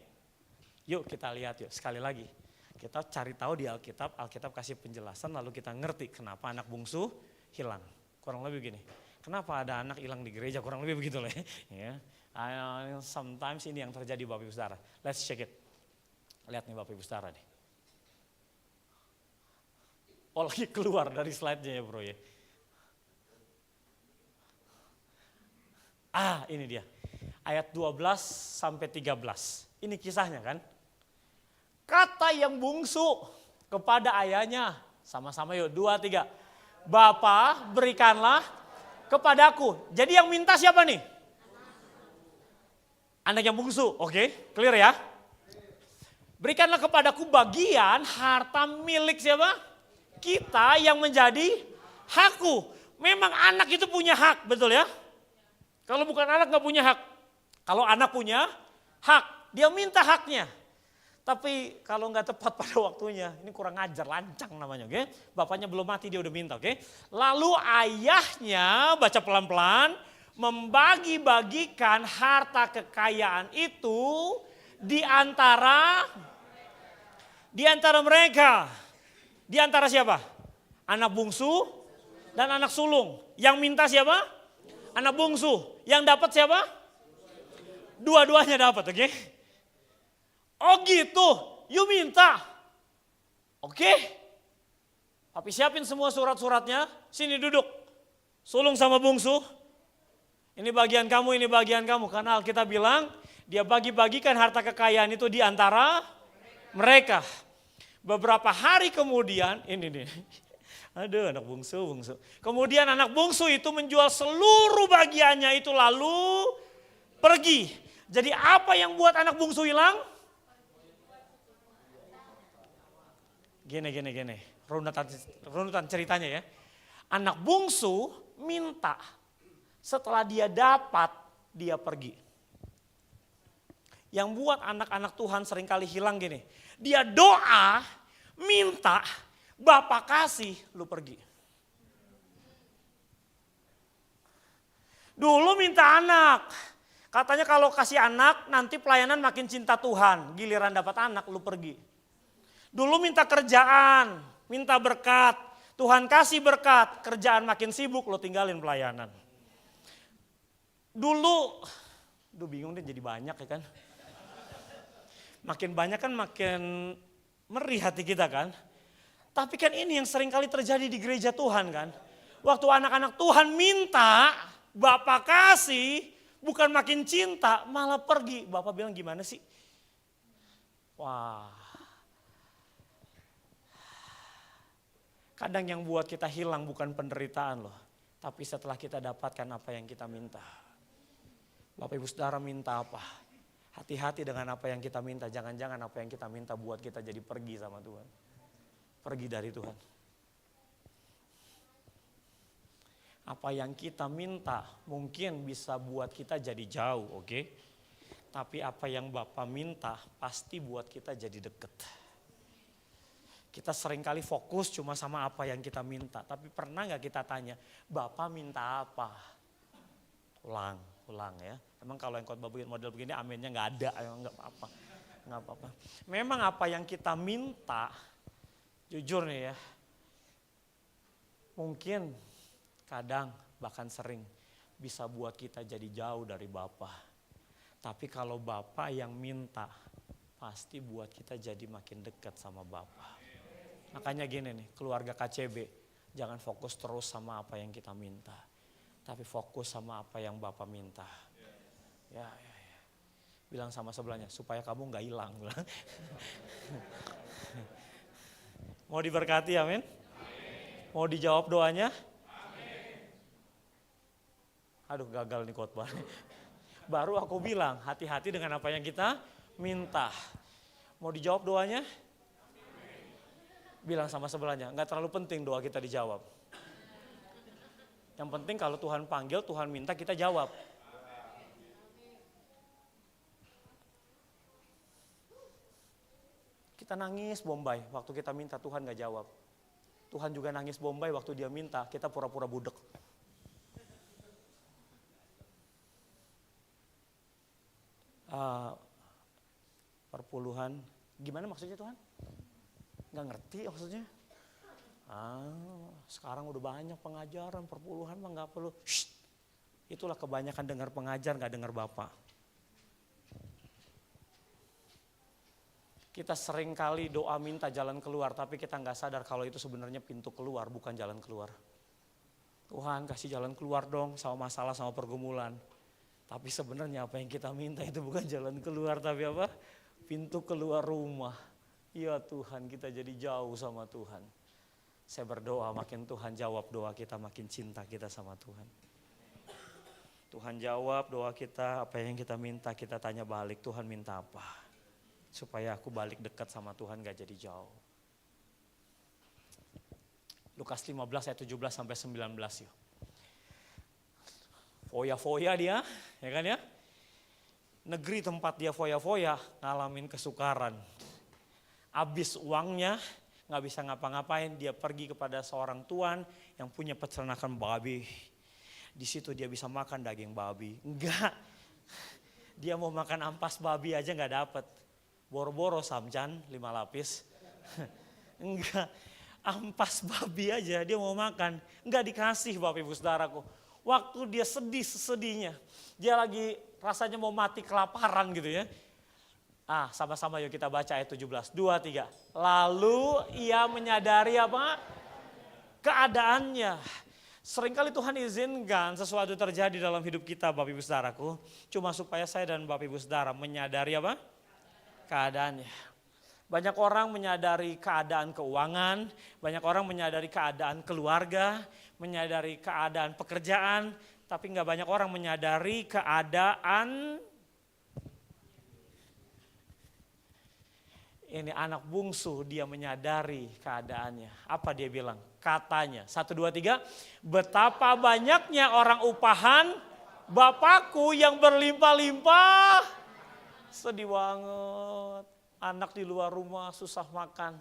Yuk kita lihat yuk sekali lagi. Kita cari tahu di Alkitab, Alkitab kasih penjelasan lalu kita ngerti kenapa anak bungsu hilang. Kurang lebih begini. Kenapa ada anak hilang di gereja? Kurang lebih begitu lah ya. Sometimes ini yang terjadi Bapak Ibu Saudara. Let's check it. Lihat nih Bapak Ibu Saudara nih. Oh lagi keluar dari slide-nya ya bro ya. Ini dia. Ayat 12 sampai 13. Ini kisahnya kan. Kata yang bungsu kepada ayahnya. Sama-sama yuk 2, 3. Bapa berikanlah kepadaku. Jadi yang minta siapa nih? Anak yang bungsu, oke, clear ya. Berikanlah kepadaku bagian harta milik siapa? Kita yang menjadi hakku. Memang anak itu punya hak, betul ya? Kalau bukan anak gak punya hak. Kalau anak punya hak, dia minta haknya. Tapi kalau nggak tepat pada waktunya, ini kurang ajar, lancang namanya, oke? Bapaknya belum mati dia udah minta, oke? Lalu ayahnya, baca pelan-pelan, membagi-bagikan harta kekayaan itu di antara mereka. Di antara siapa? Anak bungsu dan anak sulung. Yang minta siapa? Anak bungsu. Yang dapat siapa? Dua-duanya dapat, oke? Oh gitu, you minta. Oke? Tapi siapin semua surat-suratnya, sini duduk. Sulung sama bungsu. Ini bagian kamu, ini bagian kamu. Karena Alkitab bilang, dia bagi-bagikan harta kekayaan itu di antara mereka. Beberapa hari kemudian, ini nih. Aduh anak bungsu. Kemudian anak bungsu itu menjual seluruh bagiannya itu lalu pergi. Jadi apa yang buat anak bungsu hilang? Gini. Runutan ceritanya ya. Anak bungsu minta. Setelah dia dapat, dia pergi. Yang buat anak-anak Tuhan seringkali hilang gini. Dia doa, minta, Bapak kasih, lu pergi. Dulu minta anak. Katanya kalau kasih anak nanti pelayanan makin cinta Tuhan. Giliran dapat anak lu pergi. Dulu minta kerjaan, minta berkat. Tuhan kasih berkat, kerjaan makin sibuk lu tinggalin pelayanan. Dulu, bingung deh jadi banyak ya kan. Makin banyak kan makin merih hati kita kan. Tapi kan ini yang sering kali terjadi di gereja Tuhan kan. Waktu anak-anak Tuhan minta, Bapak kasih, bukan makin cinta, malah pergi. Bapak bilang gimana sih? Wah. Kadang yang buat kita hilang bukan penderitaan loh. Tapi setelah kita dapatkan apa yang kita minta. Bapak Ibu Saudara minta apa? Hati-hati dengan apa yang kita minta. Jangan-jangan apa yang kita minta buat kita jadi pergi sama Tuhan. Pergi dari Tuhan. Apa yang kita minta mungkin bisa buat kita jadi jauh, oke? Tapi apa yang Bapak minta pasti buat kita jadi deket. Kita seringkali fokus cuma sama apa yang kita minta. Tapi pernah gak kita tanya, Bapak minta apa? Ulang ya. Emang kalau yang khotbah model begini aminnya gak ada, gak apa-apa. Memang apa yang kita minta, jujur nih ya, mungkin kadang bahkan sering bisa buat kita jadi jauh dari Bapa. Tapi kalau Bapa yang minta, pasti buat kita jadi makin dekat sama Bapa. Makanya gini nih, keluarga KCB, jangan fokus terus sama apa yang kita minta. Tapi fokus sama apa yang Bapa minta. Ya. Bilang sama sebelahnya, supaya kamu gak hilang. Mau diberkati, amin? Mau dijawab doanya? Aduh gagal nih khotbah. Baru aku bilang hati-hati dengan apa yang kita minta. Mau dijawab doanya? Bilang sama sebelahnya, gak terlalu penting doa kita dijawab. Yang penting kalau Tuhan panggil, Tuhan minta kita jawab. Kita nangis Bombay waktu kita minta Tuhan gak jawab. Tuhan juga nangis Bombay waktu dia minta, kita pura-pura budek. Perpuluhan, gimana maksudnya Tuhan? Gak ngerti maksudnya. Sekarang udah banyak pengajaran, perpuluhan mah gak perlu. Shh. Itulah kebanyakan dengar pengajar gak dengar Bapak. Kita sering kali doa minta jalan keluar, tapi kita gak sadar kalau itu sebenarnya pintu keluar, bukan jalan keluar. Tuhan kasih jalan keluar dong sama masalah, sama pergumulan. Tapi sebenarnya apa yang kita minta itu bukan jalan keluar, tapi apa? Pintu keluar rumah. Ya Tuhan, kita jadi jauh sama Tuhan. Saya berdoa makin Tuhan jawab doa kita, makin cinta kita sama Tuhan. Tuhan jawab doa kita, apa yang kita minta, kita tanya balik, Tuhan minta apa? Supaya aku balik dekat sama Tuhan gak jadi jauh. Lukas 15 ayat 17 sampai 19 yuk. Foya-foya dia, ya kan ya. Negeri tempat dia foya-foya ngalamin kesukaran. Habis uangnya, gak bisa ngapa-ngapain, dia pergi kepada seorang tuan yang punya peternakan babi. Di situ dia bisa makan daging babi. Enggak, dia mau makan ampas babi aja gak dapet. Boro-boro samcan 5 lapis. Enggak, ampas babi aja dia mau makan. Enggak dikasih Bapak Ibu Saudaraku. Waktu dia sedih-sedihnya, dia lagi rasanya mau mati kelaparan gitu ya. Sama-sama yuk kita baca ayat 17, 2, 3. Lalu ia menyadari apa? Keadaannya. Seringkali Tuhan izinkan sesuatu terjadi dalam hidup kita Bapak Ibu Saudaraku. Cuma supaya saya dan Bapak Ibu Saudara menyadari apa? Keadaannya. Banyak orang menyadari keadaan keuangan, banyak orang menyadari keadaan keluarga, menyadari keadaan pekerjaan, tapi nggak banyak orang menyadari keadaan Ini anak bungsu, dia menyadari keadaannya. Apa dia bilang? Katanya, 1, 2, 3. Betapa banyaknya orang upahan Bapakku yang berlimpah-limpah. Sedih banget. Anak di luar rumah susah makan.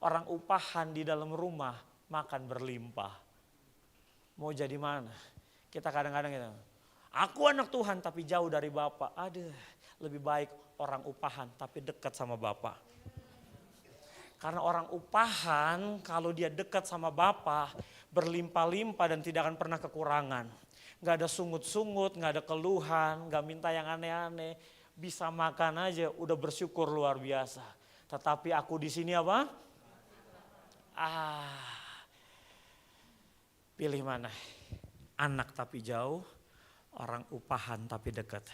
Orang upahan di dalam rumah makan berlimpah. Mau jadi mana? Kita kadang-kadang gitu. Aku anak Tuhan tapi jauh dari Bapak. Aduh, lebih baik orang upahan tapi dekat sama Bapak. Karena orang upahan kalau dia dekat sama Bapa berlimpah-limpah dan tidak akan pernah kekurangan. Gak ada sungut-sungut, gak ada keluhan, gak minta yang aneh-aneh. Bisa makan aja udah bersyukur luar biasa. Tetapi aku di sini apa? Pilih mana? Anak tapi jauh, orang upahan tapi dekat.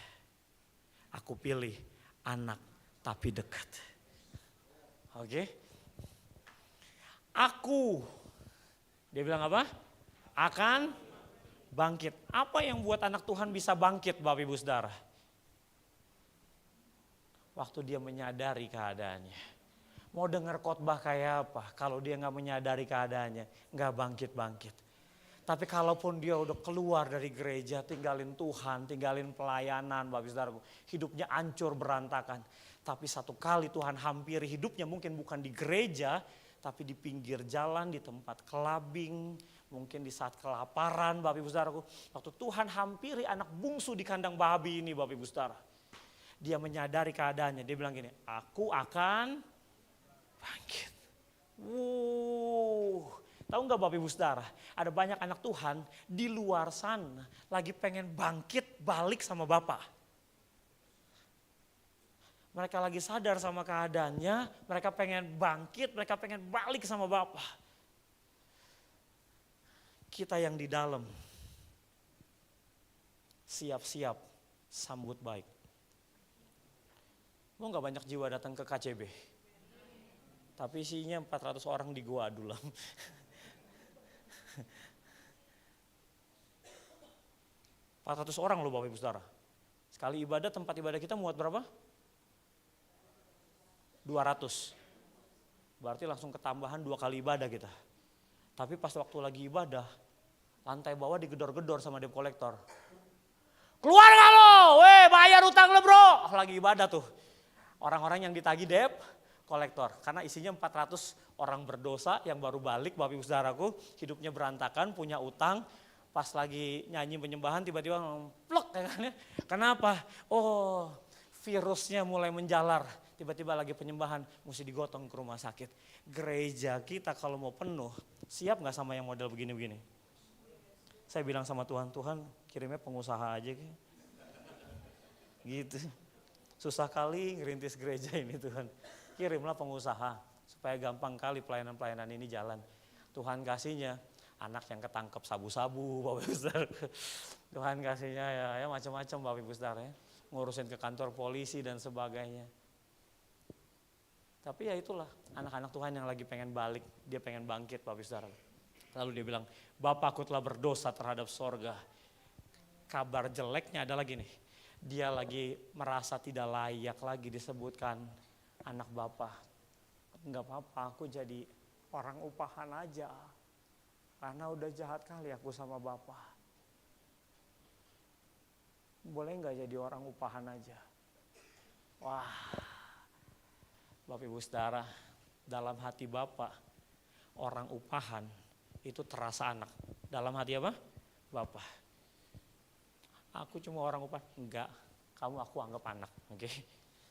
Aku pilih anak tapi dekat. Oke? Aku, dia bilang apa? Akan bangkit. Apa yang buat anak Tuhan bisa bangkit, Bapak Ibu Saudara? Waktu dia menyadari keadaannya. Mau dengar khotbah kayak apa? Kalau dia gak menyadari keadaannya, gak bangkit-bangkit. Tapi kalaupun dia udah keluar dari gereja, tinggalin Tuhan, tinggalin pelayanan, Bapak Ibu Saudara, hidupnya hancur berantakan. Tapi satu kali Tuhan hampiri hidupnya, mungkin bukan di gereja, tapi di pinggir jalan, di tempat kelabing, mungkin di saat kelaparan, Bapak Ibu Saudaraku. Waktu Tuhan hampiri anak bungsu di kandang babi ini, Bapak Ibu Saudara. Dia menyadari keadaannya, dia bilang gini, aku akan bangkit. Tahu nggak Bapak Ibu Saudara, ada banyak anak Tuhan di luar sana lagi pengen bangkit balik sama Bapak. Mereka lagi sadar sama keadaannya, mereka pengen bangkit, mereka pengen balik sama Bapa. Kita yang di dalam, siap-siap sambut baik. Mau gak banyak jiwa datang ke KCB? Tapi isinya 400 orang di Gua Adulam. Ratus orang loh Bapak Ibu Saudara. Sekali ibadah, tempat ibadah kita muat berapa? 200. Berarti langsung ketambahan 2 kali ibadah kita. Tapi pas waktu lagi ibadah, lantai bawah digedor-gedor sama debt collector. Keluar gak lo? Weh bayar utang lo bro. Lagi ibadah tuh. Orang-orang yang ditagih debt collector. Karena isinya 400 orang berdosa yang baru balik Bapak Ibu Saudaraku. Hidupnya berantakan, punya utang. Pas lagi nyanyi penyembahan tiba-tiba plek ya kan ya. Kenapa? Oh virusnya mulai menjalar. Tiba-tiba lagi penyembahan, mesti digotong ke rumah sakit. Gereja kita kalau mau penuh, siap gak sama yang model begini-begini? Saya bilang sama Tuhan, Tuhan kirimnya pengusaha aja. Gitu. Susah kali ngerintis gereja ini Tuhan. Kirimlah pengusaha, supaya gampang kali pelayanan-pelayanan ini jalan. Tuhan kasihnya anak yang ketangkep sabu-sabu, Bapak Ibu Saudara. Tuhan kasihnya ya macam-macam Bapak Ibu Saudara ya. Ngurusin ke kantor polisi dan sebagainya. Tapi ya itulah anak-anak Tuhan yang lagi pengen balik, dia pengen bangkit Bapak Saudara. Lalu dia bilang, Bapakku telah berdosa terhadap sorga. Kabar jeleknya adalah gini, dia lagi merasa tidak layak lagi disebutkan anak Bapa. Enggak apa-apa, aku jadi orang upahan aja. Karena udah jahat kali aku sama Bapa. Boleh enggak jadi orang upahan aja? Wah. Bapak Ibu Saudara, dalam hati Bapak, orang upahan itu terasa anak. Dalam hati apa? Bapak. Aku cuma orang upahan. Enggak, kamu aku anggap anak. Oke.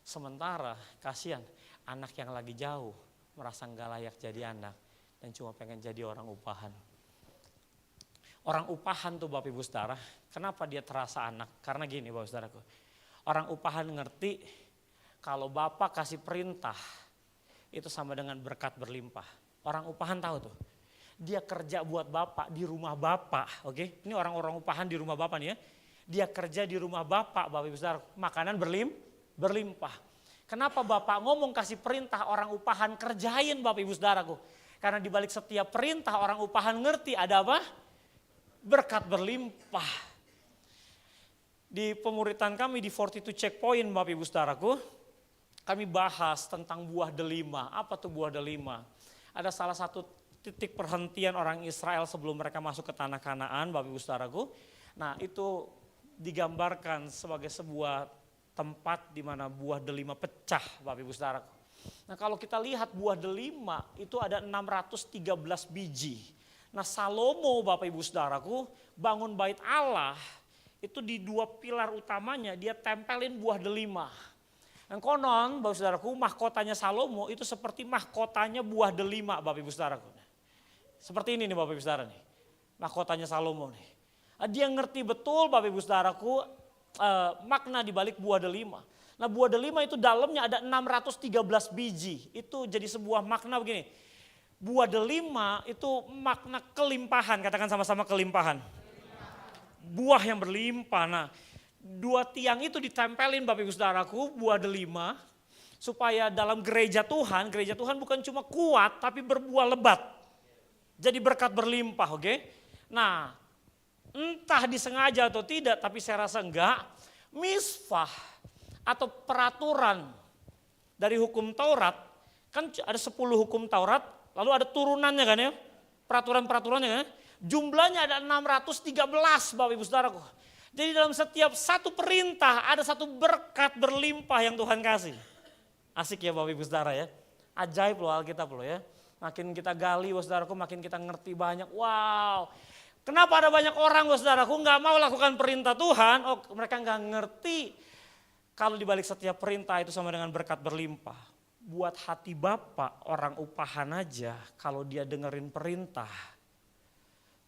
Sementara kasihan anak yang lagi jauh merasa enggak layak jadi anak dan cuma pengen jadi orang upahan. Orang upahan tuh Bapak Ibu Saudara, kenapa dia terasa anak? Karena gini Bapak Saudaraku, orang upahan ngerti kalau Bapak kasih perintah, itu sama dengan berkat berlimpah. Orang upahan tahu tuh. Dia kerja buat Bapak di rumah Bapak. Oke, ini orang-orang upahan di rumah Bapak nih ya. Dia kerja di rumah Bapak, Bapak Ibu Saudara. Makanan berlimpah. Kenapa Bapak ngomong kasih perintah orang upahan kerjain Bapak Ibu Saudaraku? Karena di balik setiap perintah orang upahan ngerti ada apa? Berkat berlimpah. Di pemuritan kami di 42 Checkpoint Bapak Ibu Saudaraku, kami bahas tentang buah delima. Apa tuh buah delima? Ada salah satu titik perhentian orang Israel sebelum mereka masuk ke tanah Kanaan, Bapak Ibu Saudaraku. Nah, itu digambarkan sebagai sebuah tempat di mana buah delima pecah, Bapak Ibu Saudaraku. Nah, kalau kita lihat buah delima itu ada 613 biji. Nah, Salomo, Bapak Ibu Saudaraku, bangun bait Allah itu di dua pilar utamanya dia tempelin buah delima. Dan konon, Bapak Saudaraku, mahkotanya Salomo itu seperti mahkotanya buah delima, Bapak Ibu Saudaraku. Seperti ini nih Bapak Ibu Saudara nih, mahkotanya Salomo nih. Dia ngerti betul Bapak Ibu Saudaraku makna di balik buah delima. Nah, buah delima itu dalamnya ada 613 biji. Itu jadi sebuah makna begini. Buah delima itu makna kelimpahan, katakan sama-sama kelimpahan. Buah yang berlimpah. Nah, dua tiang itu ditempelin Bapak Ibu Saudaraku, buah delima. Supaya dalam gereja Tuhan bukan cuma kuat tapi berbuah lebat. Jadi berkat berlimpah, oke? Nah, entah disengaja atau tidak, tapi saya rasa enggak, misfah atau peraturan dari hukum Taurat, kan ada 10 hukum Taurat, lalu ada turunannya kan ya, peraturan-peraturannya kan, jumlahnya ada 613 Bapak Ibu Saudaraku. Jadi dalam setiap satu perintah ada satu berkat berlimpah yang Tuhan kasih. Asik ya Bapak Ibu Saudara ya, ajaib loh Alkitab loh ya. Makin kita gali Bapak Saudaraku, makin kita ngerti banyak, wow. Kenapa ada banyak orang saudaraku nggak mau lakukan perintah Tuhan? Oh, mereka nggak ngerti kalau dibalik setiap perintah itu sama dengan berkat berlimpah. Buat hati Bapak orang upahan aja kalau dia dengerin perintah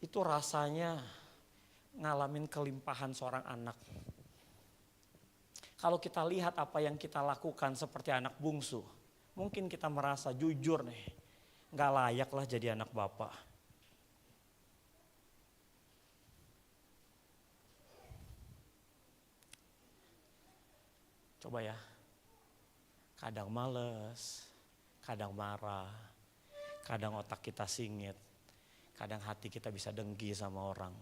itu rasanya ngalamin kelimpahan seorang anak. Kalau kita lihat apa yang kita lakukan seperti anak bungsu, mungkin kita merasa jujur nih, nggak layak lah jadi anak Bapak. Coba ya, kadang males, kadang marah, kadang otak kita singit, kadang hati kita bisa dengki sama orang.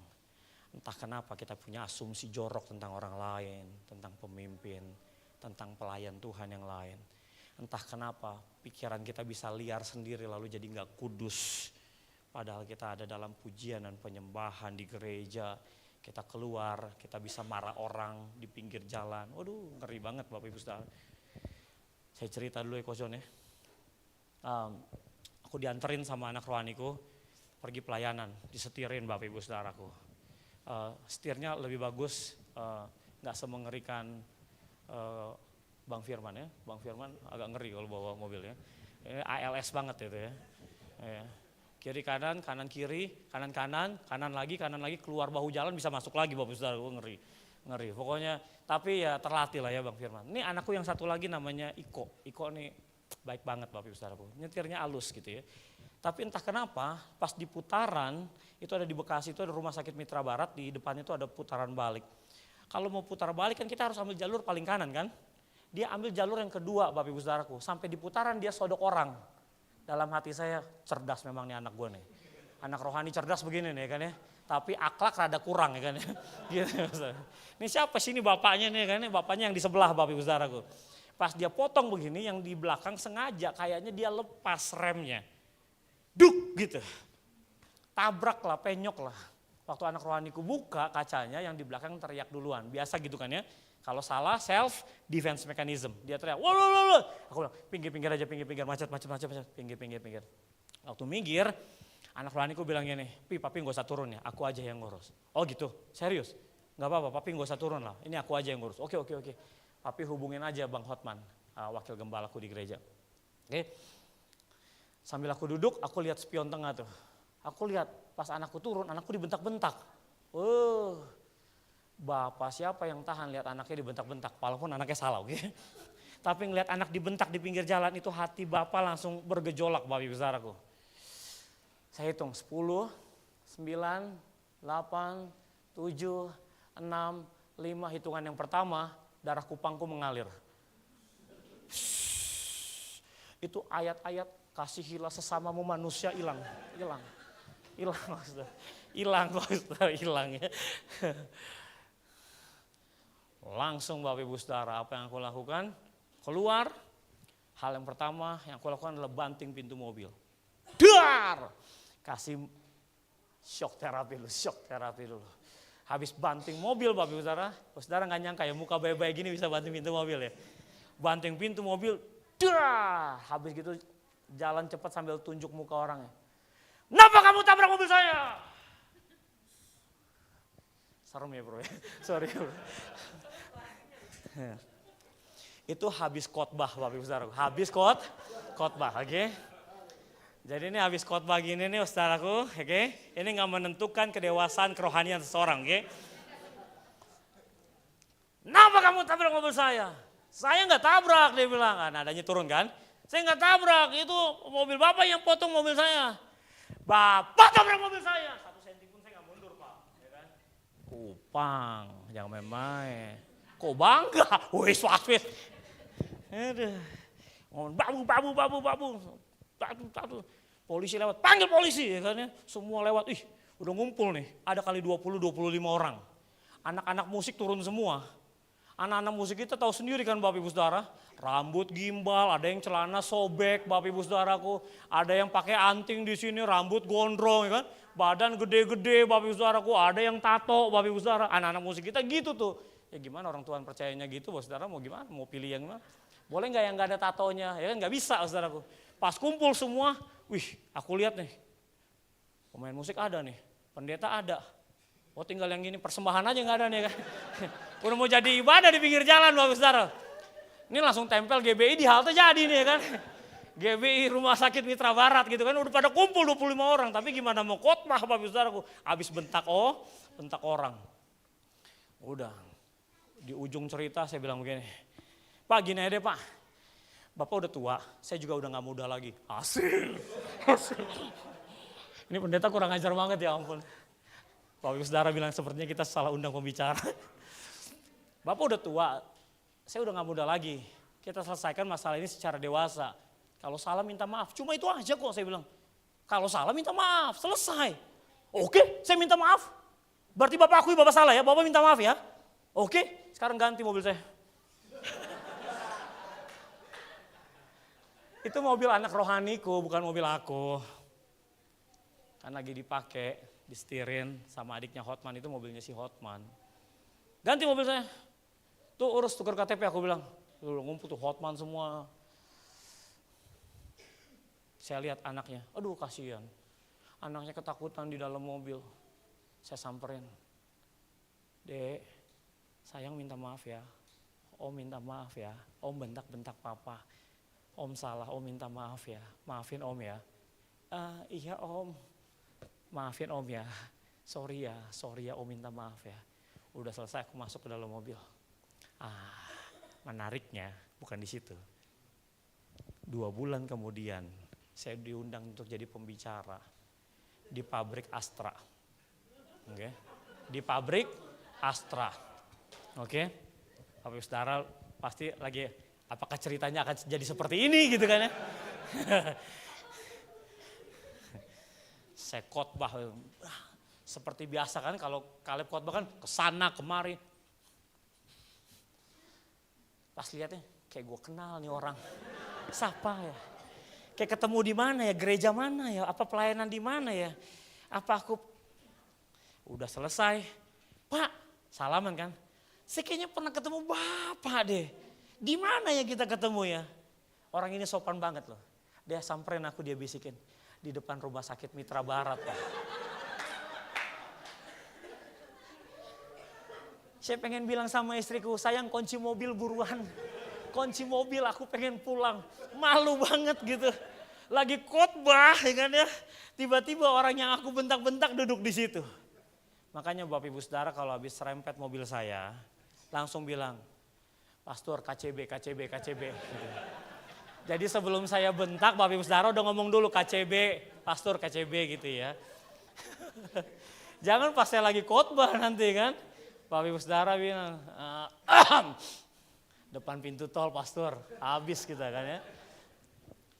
Entah kenapa kita punya asumsi jorok tentang orang lain, tentang pemimpin, tentang pelayan Tuhan yang lain. Entah kenapa pikiran kita bisa liar sendiri lalu jadi gak kudus. Padahal kita ada dalam pujian dan penyembahan di gereja. Kita keluar, kita bisa marah orang di pinggir jalan. Waduh, ngeri banget Bapak Ibu Saudara. Saya cerita dulu ya Coach John ya. Aku dianterin sama anak rohaniku pergi pelayanan, disetirin Bapak Ibu Saudaraku. Setirnya lebih bagus, gak semengerikan Bang Firman ya. Bang Firman agak ngeri kalau bawa mobil ya. Ini ALS banget itu ya. Kiri kanan, kanan kiri, kanan kanan, kanan lagi, keluar bahu jalan bisa masuk lagi Bapak Saudara, ngeri. Pokoknya tapi ya terlatih lah ya Bang Firman. Ini anakku yang satu lagi namanya Iko. Iko nih baik banget Bapak Saudara, nyetirnya halus gitu ya. Tapi entah kenapa pas di putaran, itu ada di Bekasi, itu ada rumah sakit Mitra Barat, di depannya itu ada putaran balik. Kalau mau putar balik kan kita harus ambil jalur paling kanan kan. Dia ambil jalur yang kedua Bapak Ibu Saudaraku, sampai di putaran dia sodok orang. Dalam hati saya cerdas memang nih anak gue nih. Anak rohani cerdas begini nih kan ya. Tapi akhlak rada kurang ya kan ya. Gitu, ini siapa sih ini bapaknya nih kan ya. Bapaknya yang di sebelah Bapak Ibu Saudaraku. Pas dia potong begini yang di belakang sengaja kayaknya dia lepas remnya. Duk gitu. Tabrak lah, penyok lah. Waktu anak rohaniku buka kacanya yang di belakang teriak duluan. Biasa gitu kan ya. Kalau salah self defense mechanism. Dia teriak, wah. Aku bilang, pinggir aja, macet, pinggir. Waktu minggir, anak rohaniku bilang gini, papi gak usah turun ya, aku aja yang ngurus. Oh gitu, serius? Gak apa-apa, papi gak usah turun lah, ini aku aja yang ngurus. Oke. Papi hubungin aja Bang Hotman, wakil gembalaku di gereja. Oke. Sambil aku duduk, aku lihat spion tengah tuh. Aku lihat pas anakku turun, anakku dibentak-bentak. Bapak siapa yang tahan lihat anaknya dibentak-bentak, walaupun anaknya salah, oke? Tapi ngelihat anak dibentak di pinggir jalan itu hati Bapak langsung bergejolak Bapak Ibu Saudaraku. Saya hitung 10, 9, 8, 7, 6, 5, hitungan yang pertama darah kupangku mengalir. Itu ayat-ayat kasihilah sesamamu manusia hilang ya. Langsung Bapak Ibu Saudara, apa yang aku lakukan? Keluar, Hal yang pertama yang aku lakukan adalah banting pintu mobil. Dar! Kasih shock terapi dulu. Habis banting mobil Bapak Ibu Saudara nggak nyangka ya muka baik-baik gini bisa banting pintu mobil ya. Banting pintu mobil, dar! Habis gitu jalan cepat sambil tunjuk muka orangnya. Kenapa kamu tabrak mobil saya? Serem ya bro ya, sorry bro. Itu habis khotbah Bapak Ibu Saudara, habis khotbah, oke. Jadi ini habis khotbah gini nih saudaraku, oke. Ini nggak menentukan kedewasaan kerohanian seseorang, oke. Kenapa kamu tabrak mobil saya? Saya nggak tabrak, dia bilang. Nah, nadanya turun kan? Saya nggak tabrak, itu mobil Bapak yang potong mobil saya. Bapak tabrak mobil saya. 1 senti pun saya nggak mundur Pak. Ya kan? Kupang, jangan main-main. Kok bangga? Wih, swaswis. Aduh. Ngomong babu. Satu. Polisi lewat, panggil polisi ya kan ya. Semua lewat, udah ngumpul nih. Ada kali 20-25 orang. Anak-anak musik turun semua. Anak-anak musik kita tahu sendiri kan Bapak Ibu Saudara. Rambut gimbal, ada yang celana sobek Bapak Ibu Saudaraku. Ada yang pakai anting di sini, rambut gondrong ya kan. Badan gede-gede Bapak Ibu Saudaraku. Ada yang tato Bapak Ibu Saudara. Anak-anak musik kita gitu tuh. Ya gimana orang Tuhan percayanya gitu Bapak Saudara, mau gimana? Mau pilih yang mana? Boleh nggak yang nggak ada tatonya? Ya kan nggak bisa Saudaraku. Pas kumpul semua, aku lihat nih. Pemain musik ada nih, pendeta ada. Oh tinggal yang gini, persembahan aja nggak ada nih kan. Udah mau jadi ibadah di pinggir jalan Bapak Saudara. Ini langsung tempel GBI di halte jadi nih kan. GBI Rumah Sakit Mitra Barat gitu kan. Udah pada kumpul 25 orang. Tapi gimana mau khotbah Bapak Saudaraku. Habis bentak orang. Udah. Di ujung cerita saya bilang begini. Pak gini aja deh Pak. Bapak udah tua, saya juga udah gak muda lagi. Asik. Ini pendeta kurang ajar banget ya ampun. Bapak Ibu Saudara bilang sepertinya kita salah undang pembicara. Bapak udah tua, saya udah gak muda lagi. Kita selesaikan masalah ini secara dewasa. Kalau salah minta maaf, cuma itu aja kok saya bilang. Kalau salah minta maaf, selesai. Oke, saya minta maaf. Berarti Bapak akui Bapak salah ya, Bapak minta maaf ya. Oke, sekarang ganti mobil saya. Itu mobil anak rohaniku, bukan mobil aku. Kan lagi dipakai, disetirin sama adiknya Hotman, itu mobilnya si Hotman. Ganti mobil saya. Tuh urus tukar KTP aku bilang. Tuh ngumpul tuh Hotman semua. Saya lihat anaknya, aduh kasihan. Anaknya ketakutan di dalam mobil. Saya samperin. Dek, sayang minta maaf ya. Om minta maaf ya. Om bentak-bentak papa. Om salah, om minta maaf ya. Maafin om ya. Iya om. Maafin om ya. Sorry ya om minta maaf ya. Udah selesai aku masuk ke dalam mobil. Menariknya bukan di situ. 2 bulan kemudian saya diundang untuk jadi pembicara di pabrik Astra. Oke. Di pabrik Astra. Oke. Bapak Ibu Saudara pasti lagi apakah ceritanya akan jadi seperti ini gitu kan ya. Saya khotbah seperti biasa kan kalau Kaleb khotbah kan kesana kemari. Pas lihatnya kayak gue kenal nih orang. Siapa ya? Kayak ketemu di mana ya, gereja mana ya, apa pelayanan di mana ya. Apa aku udah selesai. Pak, salaman kan. Saya kayaknya pernah ketemu Bapak deh. Di mana ya kita ketemu ya? Orang ini sopan banget loh. Dia samperin aku, dia bisikin. Di depan Rumah Sakit Mitra Barat Pak. Saya pengen bilang sama istriku, sayang kunci mobil buruan. Kunci mobil aku pengen pulang. Malu banget gitu. Lagi khotbah ya kan ya. Tiba-tiba orang yang aku bentak-bentak duduk di situ. Makanya Bapak Ibu Saudara kalau habis serempet mobil saya, langsung bilang, Pastor KCB. Gitu. Jadi sebelum saya bentak, Bapak Ibu Saudara udah ngomong dulu KCB, Pastor KCB gitu ya. Jangan pas saya lagi khotbah nanti kan, Bapak Ibu Saudara bilang, depan pintu tol Pastor, habis kita kan ya.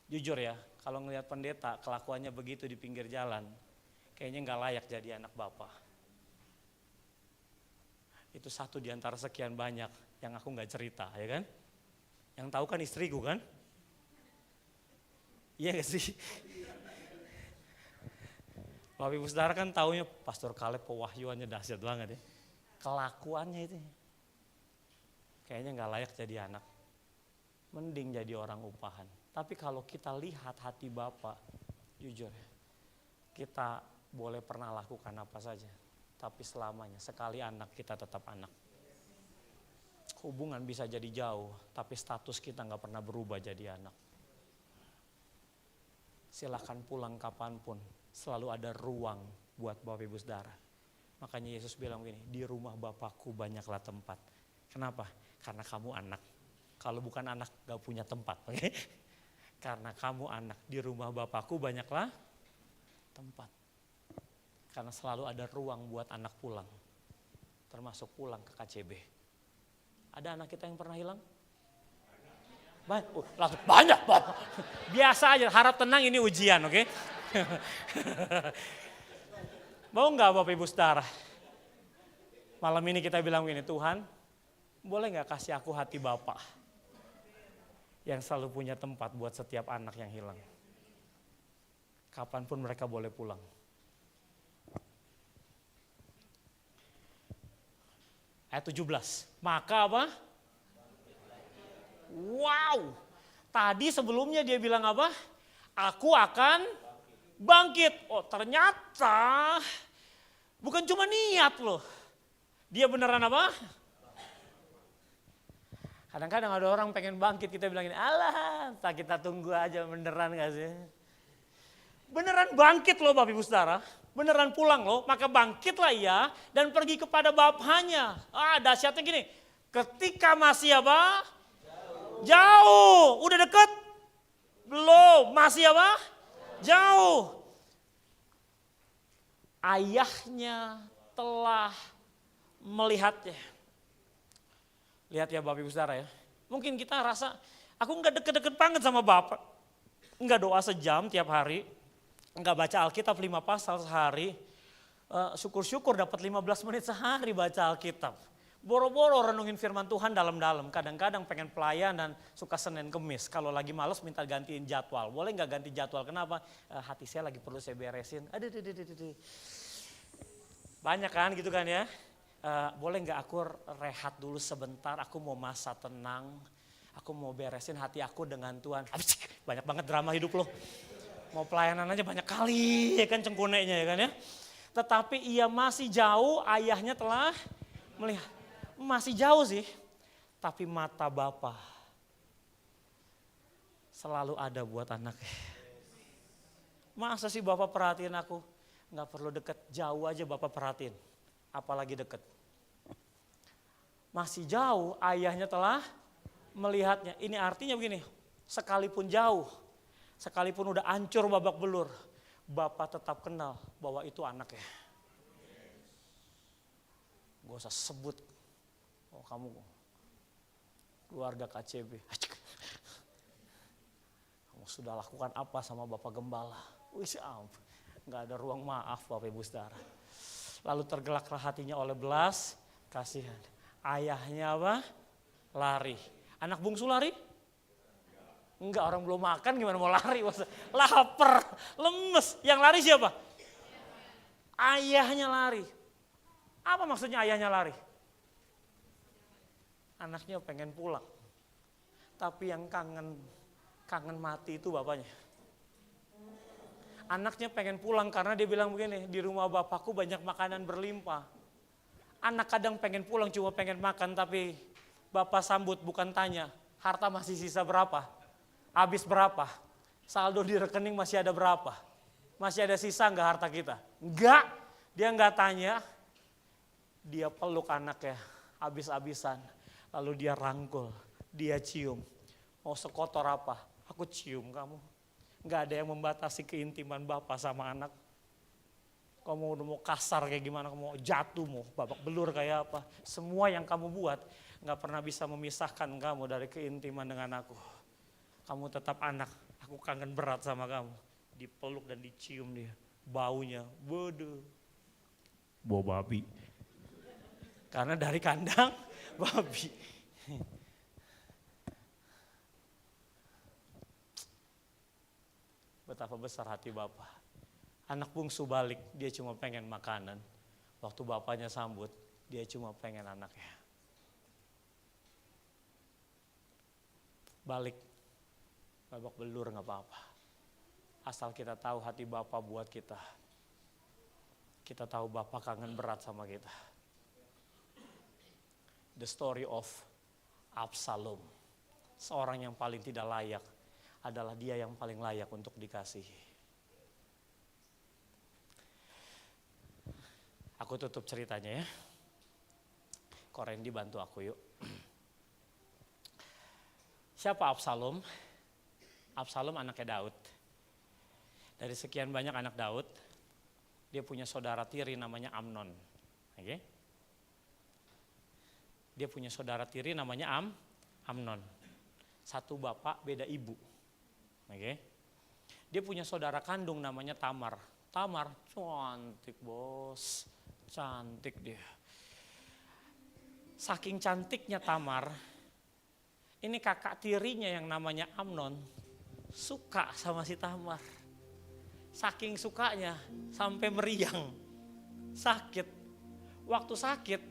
Jujur ya, kalau ngelihat pendeta kelakuannya begitu di pinggir jalan, kayaknya nggak layak jadi anak Bapak. Itu satu di antara sekian banyak yang aku nggak cerita ya kan. Yang tahu kan istriku kan. Iya gak sih? Bapak Ibu Saudara kan taunya Pastor Kaleb pewahyuannya dahsyat banget ya. Kelakuannya itu kayaknya gak layak jadi anak. Mending jadi orang upahan. Tapi kalau kita lihat hati Bapak, jujur ya, kita boleh pernah lakukan apa saja. Tapi selamanya, sekali anak kita tetap anak. Hubungan bisa jadi jauh, tapi status kita gak pernah berubah jadi anak. Silahkan pulang kapanpun, selalu ada ruang buat Bapak Ibu Saudara. Makanya Yesus bilang begini, di rumah Bapakku banyaklah tempat. Kenapa? Karena kamu anak. Kalau bukan anak gak punya tempat. Okay? Karena kamu anak, di rumah Bapakku banyaklah tempat. Karena selalu ada ruang buat anak pulang. Termasuk pulang ke KCB. Ada anak kita yang pernah hilang? Banyak. Biasa aja, harap tenang ini ujian, oke? Okay? Mau gak Bapak Ibu Saudara? Malam ini kita bilang begini, Tuhan boleh gak kasih aku hati Bapak yang selalu punya tempat buat setiap anak yang hilang. Kapanpun mereka boleh pulang. Ayat 17, maka apa? Wow, tadi sebelumnya dia bilang apa? Aku akan bangkit. Oh ternyata bukan cuma niat loh. Dia beneran apa? Kadang-kadang ada orang pengen bangkit, kita bilang ini, alah, tak kita tunggu aja, beneran gak sih? Beneran bangkit loh Bapak Ibu Saudara, beneran pulang loh, maka bangkitlah ia dan pergi kepada bapaknya. Dahsyatnya gini, ketika masih apa? Jauh, udah deket? Belum, masih apa? Jauh. Ayahnya telah melihatnya. Lihat ya Bapak Ibu Saudara ya. Mungkin kita rasa, aku gak deket-deket banget sama Bapak. Enggak doa sejam tiap hari. Enggak baca Alkitab 5 pasal sehari. Syukur-syukur dapat 15 menit sehari baca Alkitab. Boro-boro renungin firman Tuhan dalam-dalam. Kadang-kadang pengen pelayanan suka Senin Kemis. Kalau lagi males minta gantiin jadwal. Boleh gak ganti jadwal? Kenapa? Hati saya lagi perlu saya beresin. Aduh. Banyak kan gitu kan ya. Boleh gak aku rehat dulu sebentar, aku mau masa tenang, aku mau beresin hati aku dengan Tuhan. Banyak banget drama hidup lo. Mau pelayanan aja banyak kali ya kan cengkunenya ya kan ya. Tetapi ia masih jauh, ayahnya telah melihat. Masih jauh sih, tapi mata Bapa selalu ada buat anaknya. Masa sih Bapak perhatiin aku? Gak perlu deket, jauh aja Bapak perhatiin. Apalagi deket. Masih jauh, ayahnya telah melihatnya. Ini artinya begini, sekalipun jauh, sekalipun udah hancur babak belur, Bapak tetap kenal bahwa itu anaknya. Gak usah sebut, oh kamu keluarga KCB. Kamu sudah lakukan apa sama Bapak Gembala? Gak ada ruang maaf Bapak Ibu Saudara. Lalu tergelaklah hatinya oleh belas kasihan. Ayahnya apa? Lari. Anak bungsu lari? Enggak, orang belum makan gimana mau lari? Lapar, lemes. Yang lari siapa? Ayahnya lari. Apa maksudnya ayahnya lari? Anaknya pengen pulang. Tapi yang kangen mati itu bapaknya. Anaknya pengen pulang karena dia bilang begini, di rumah bapakku banyak makanan berlimpah. Anak kadang pengen pulang cuma pengen makan tapi bapak sambut bukan tanya, harta masih sisa berapa? Habis berapa? Saldo di rekening masih ada berapa? Masih ada sisa enggak harta kita? Enggak, dia enggak tanya. Dia peluk anaknya habis-habisan. Lalu dia rangkul, dia cium. Mau sekotor apa? Aku cium kamu. Gak ada yang membatasi keintiman bapak sama anak. Kamu udah mau kasar kayak gimana, kamu mau jatuh, mau babak belur kayak apa. Semua yang kamu buat gak pernah bisa memisahkan kamu dari keintiman dengan aku. Kamu tetap anak, aku kangen berat sama kamu. Dipeluk dan dicium dia, baunya, bodoh. Bau babi. Karena dari kandang babi. betapa besar hati Bapa. Anak bungsu balik, dia cuma pengen makanan. Waktu bapaknya sambut, dia cuma pengen anaknya. Balik, babak belur gak apa-apa. Asal kita tahu hati Bapa buat kita. Kita tahu Bapa kangen berat sama kita. The story of Absalom. Seorang yang paling tidak layak adalah dia yang paling layak untuk dikasihi. Aku tutup ceritanya ya. Ko Randy bantu aku yuk. Siapa Absalom? Absalom anaknya Daud. Dari sekian banyak anak Daud, dia punya saudara tiri namanya Amnon. Oke? Dia punya saudara tiri namanya Amnon. Satu bapak beda ibu. Oke? Dia punya saudara kandung namanya Tamar. Tamar cantik bos, cantik dia. Saking cantiknya Tamar, ini kakak tirinya yang namanya Amnon suka sama si Tamar. Saking sukanya sampai meriang, sakit. Waktu sakit,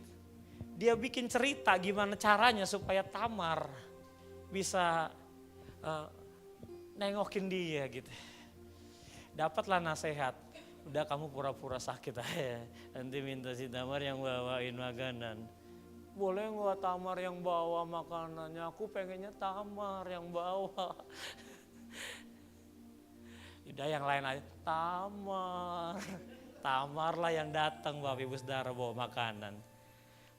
dia bikin cerita gimana caranya supaya Tamar bisa nengokin dia gitu. Dapatlah nasihat, udah kamu pura-pura sakit aja, nanti minta si Tamar yang bawain makanan. Boleh nggak Tamar yang bawa makanannya? Aku pengennya Tamar yang bawa. Udah yang lain aja, Tamar lah yang datang Bapak Ibu Saudara bawa makanan.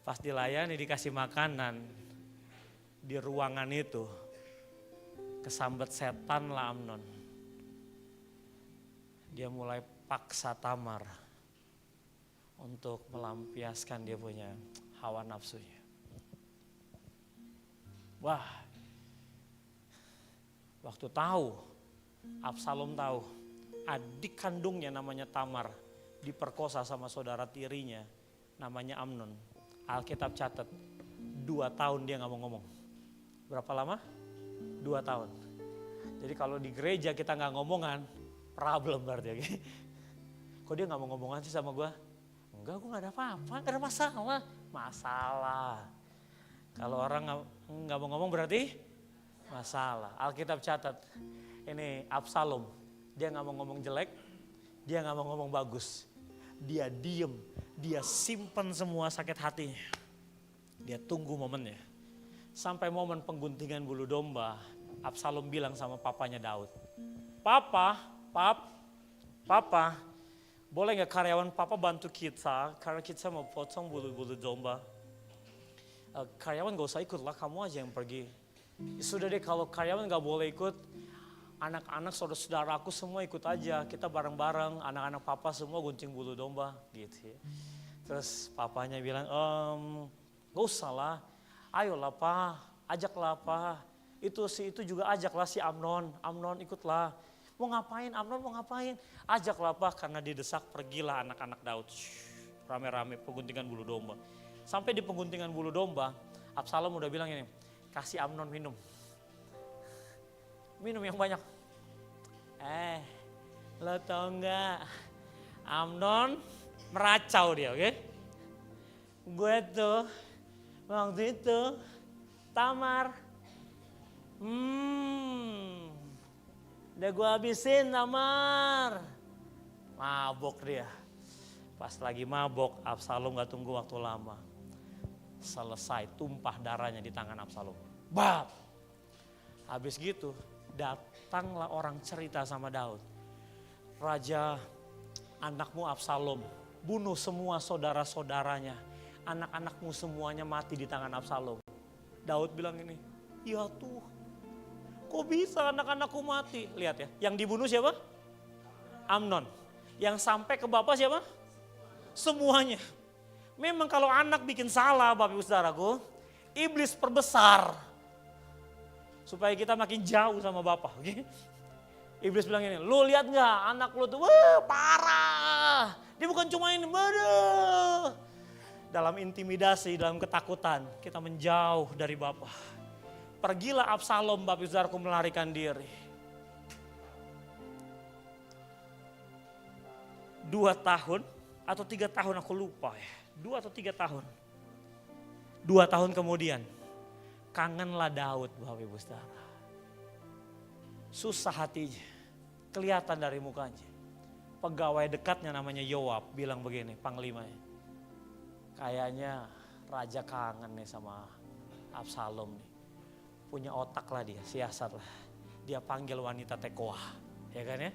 Pas dilayani dikasih makanan, di ruangan itu kesambet setan lah Amnon. Dia mulai paksa Tamar untuk melampiaskan dia punya hawa nafsunya. Wah, waktu tahu, Absalom tahu adik kandungnya namanya Tamar diperkosa sama saudara tirinya namanya Amnon. Alkitab catat 2 tahun dia gak mau ngomong. Berapa lama? 2 tahun. Jadi kalau di gereja kita gak ngomongan, problem berarti. Okay? Kok dia gak mau ngomongan sih sama gue? Enggak, gue gak ada apa-apa, gak ada masalah. Masalah. Kalau orang gak mau ngomong berarti masalah. Alkitab catat, ini Absalom, dia gak mau ngomong jelek, dia gak mau ngomong bagus. Dia diem, dia simpen semua sakit hatinya. Dia tunggu momennya. Sampai momen pengguntingan bulu domba, Absalom bilang sama papanya Daud, Papa, boleh gak karyawan Papa bantu kita, karena kita mau potong bulu-bulu domba. Karyawan gak usah ikut lah, kamu aja yang pergi. Sudah deh kalau karyawan gak boleh ikut, anak-anak saudara-saudara aku semua ikut aja. Kita bareng-bareng, anak-anak papa semua gunting bulu domba gitu ya. Terus papanya bilang, gak usah lah, ayolah pak, ajaklah pak. Itu juga ajaklah si Amnon ikutlah. Mau ngapain Amnon, mau ngapain? Ajaklah pak, karena didesak pergilah anak-anak Daud. Rame-rame pengguntingan bulu domba. Sampai di pengguntingan bulu domba, Absalom udah bilang ini, kasih Amnon minum. Minum yang banyak. Lo tau gak? Amnon meracau dia, oke? Gue tuh waktu itu Tamar, udah gue habisin Tamar. Mabok dia. Pas lagi mabok, Absalom gak tunggu waktu lama. Selesai, tumpah darahnya di tangan Absalom. Bap! Habis gitu, datanglah orang cerita sama Daud. Raja, anakmu Absalom bunuh semua saudara-saudaranya. Anak-anakmu semuanya mati di tangan Absalom. Daud bilang ini, ya Tuhan, kok bisa anak-anakku mati? Lihat ya, yang dibunuh siapa? Amnon. Yang sampai ke bapak siapa? Semuanya. Memang kalau anak bikin salah Bapak Ibu Saudaraku, iblis perbesar. Supaya kita makin jauh sama Bapak. Okay? Iblis bilang ini, lu lihat gak anak lu tuh, wah parah. Dia bukan cuma ini, waduh. Dalam intimidasi, dalam ketakutan, kita menjauh dari Bapak. Pergilah Absalom Bapak Ibu Saudaraku melarikan diri. 2 tahun atau 3 tahun aku lupa ya. 2 atau 3 tahun. 2 tahun kemudian kangenlah Daud Bapak Ibu Saudara. Susah hatinya, kelihatan dari mukanya. Pegawai dekatnya namanya Yoab bilang begini, panglimanya. Kayaknya raja kangen nih sama Absalom nih. Punya otak lah dia, siasat lah. Dia panggil wanita Tekoa, ya kan ya.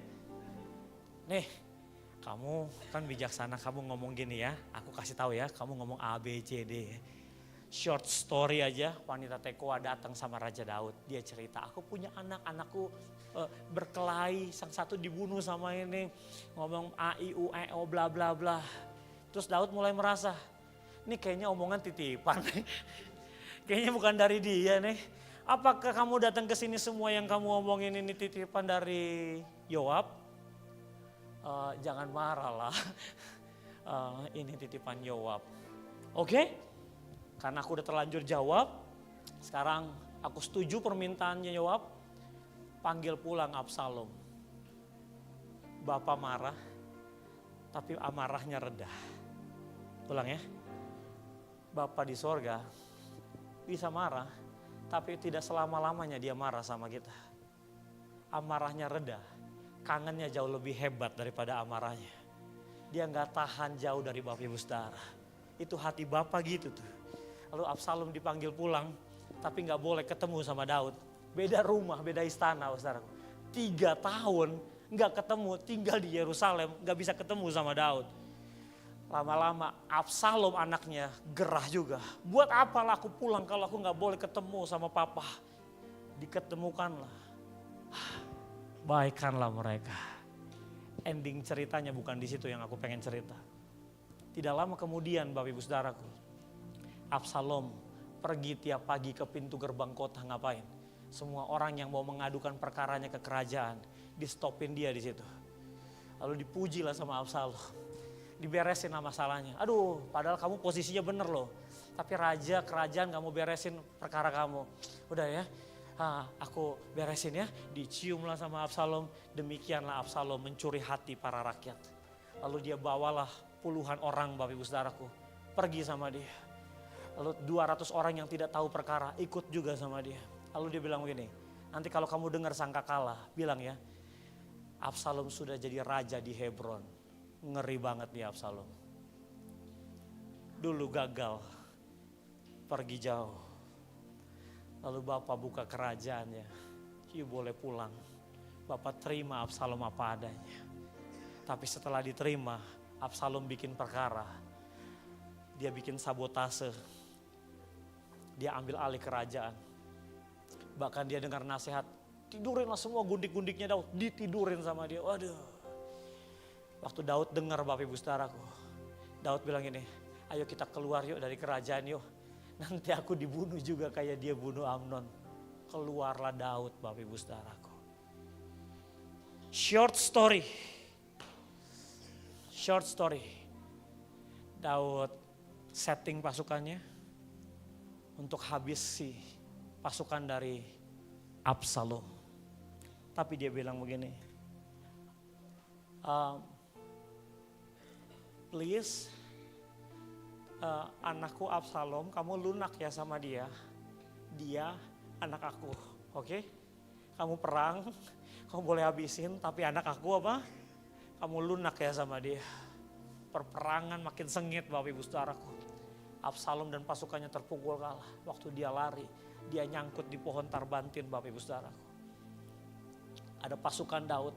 Nih, kamu kan bijaksana, kamu ngomong gini ya. Aku kasih tahu ya, kamu ngomong A, B, C, D. Short story aja, wanita Tekoa datang sama Raja Daud. Dia cerita, aku punya anakku berkelahi, sang satu dibunuh sama ini. Ngomong A, I, U, E, O, bla bla bla. Terus Daud mulai merasa, ini kayaknya omongan titipan. Kayaknya bukan dari dia nih. Apakah kamu datang ke sini semua yang kamu omongin ini titipan dari Yoab? Jangan marah lah. Ini titipan Yoab. Oke? Karena aku udah terlanjur jawab. Sekarang aku setuju permintaannya Yoab. Panggil pulang Absalom. Bapak marah, tapi amarahnya reda. Ulang ya. Bapak di sorga bisa marah, tapi tidak selama-lamanya dia marah sama kita. Amarahnya reda, kangennya jauh lebih hebat daripada amarahnya. Dia gak tahan jauh dari Bapak Ibu Saudara. Itu hati Bapak gitu tuh. Lalu Absalom dipanggil pulang, tapi gak boleh ketemu sama Daud. Beda rumah, beda istana saudara. 3 tahun gak ketemu, tinggal di Yerusalem, gak bisa ketemu sama Daud. Lama-lama Absalom anaknya gerah juga. Buat apalah aku pulang kalau aku gak boleh ketemu sama papa. Diketemukanlah. Baikkanlah mereka. Ending ceritanya bukan di situ yang aku pengen cerita. Tidak lama kemudian Bapak Ibu Saudaraku. Absalom pergi tiap pagi ke pintu gerbang kota ngapain? Semua orang yang mau mengadukan perkaranya ke kerajaan, di stopin dia di situ. Lalu dipujilah sama Absalom. Diberesin lah masalahnya. Aduh, padahal kamu posisinya bener loh. Tapi raja, kerajaan kamu beresin perkara kamu. Udah ya, aku beresin ya. Diciumlah sama Absalom. Demikianlah Absalom mencuri hati para rakyat. Lalu dia bawalah puluhan orang Bapak Ibu Saudaraku. Pergi sama dia. Lalu 200 orang yang tidak tahu perkara ikut juga sama dia. Lalu dia bilang begini, nanti kalau kamu dengar sangkakala, bilang ya, Absalom sudah jadi raja di Hebron. Ngeri banget nih Absalom. Dulu gagal, pergi jauh. Lalu Bapak buka kerajaannya, boleh pulang. Bapak terima Absalom apa adanya. Tapi setelah diterima, Absalom bikin perkara. Dia bikin sabotase. Dia ambil alih kerajaan. Bahkan dia dengar nasihat, tidurinlah semua gundik-gundiknya Daud, ditidurin sama dia. Waduh. Waktu Daud dengar Bapak Ibu Saudaraku, Daud bilang ini, ayo kita keluar yuk dari kerajaan yuk. Nanti aku dibunuh juga kayak dia bunuh Amnon. Keluarlah Daud Bapak Ibu Saudaraku. Short story. Daud setting pasukannya untuk habisi pasukan dari Absalom. Tapi dia bilang begini, please anakku Absalom, kamu lunak ya sama dia. Dia anak aku, oke? Kamu perang, kamu boleh habisin, tapi anak aku apa? Kamu lunak ya sama dia. Perperangan makin sengit Bapak Ibu Saudaraku. Absalom dan pasukannya terpukul kalah. Waktu dia lari, dia nyangkut di pohon tarbantin Bapak Ibu Saudaraku. Ada pasukan Daud.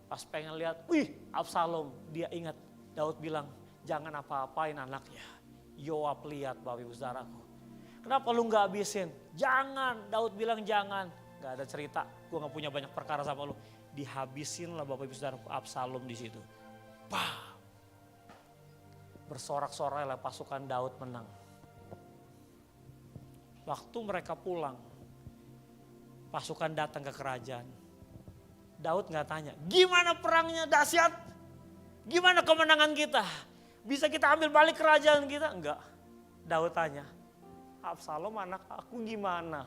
Pas pengen lihat, wih Absalom, dia ingat Daud bilang, jangan apa-apain anaknya. Yoab lihat Bapak Ibu Saudaraku. Kenapa lu gak habisin? Jangan, Daud bilang jangan. Gak ada cerita, gue gak punya banyak perkara sama lu. Dihabisin lah Bapak Ibu Saudaraku Absalom di situ. Pah. Bersorak-sorai lah pasukan Daud menang. Waktu mereka pulang, pasukan datang ke kerajaan. Daud gak tanya, gimana perangnya dahsyat? Gimana kemenangan kita? Bisa kita ambil balik kerajaan kita? Enggak. Daud tanya, Absalom anak aku gimana?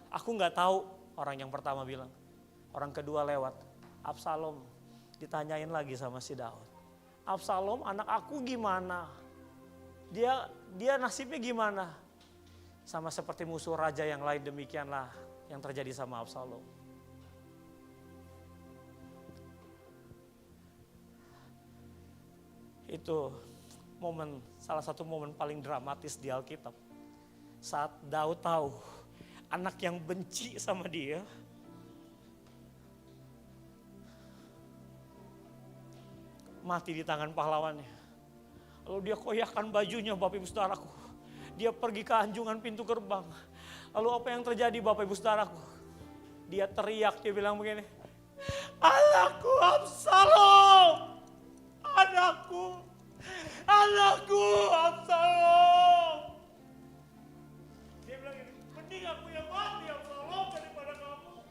Aku gak tahu, orang yang pertama bilang. Orang kedua lewat, Absalom Ditanyain lagi sama si Daud. Absalom anak aku gimana? Dia nasibnya gimana? Sama seperti musuh raja yang lain, demikianlah yang terjadi sama Absalom. Itu salah satu momen paling dramatis di Alkitab. Saat Daud tahu anak yang benci sama dia mati di tangan pahlawannya. Lalu dia koyakkan bajunya, Bapak Ibu Saudaraku. Dia pergi ke anjungan pintu gerbang. Lalu apa yang terjadi, Bapak Ibu Saudaraku? Dia teriak, dia bilang begini, anakku Absalom, anakku Absalom. Dia bilang gini, mending aku yang mati Absalom daripada kamu.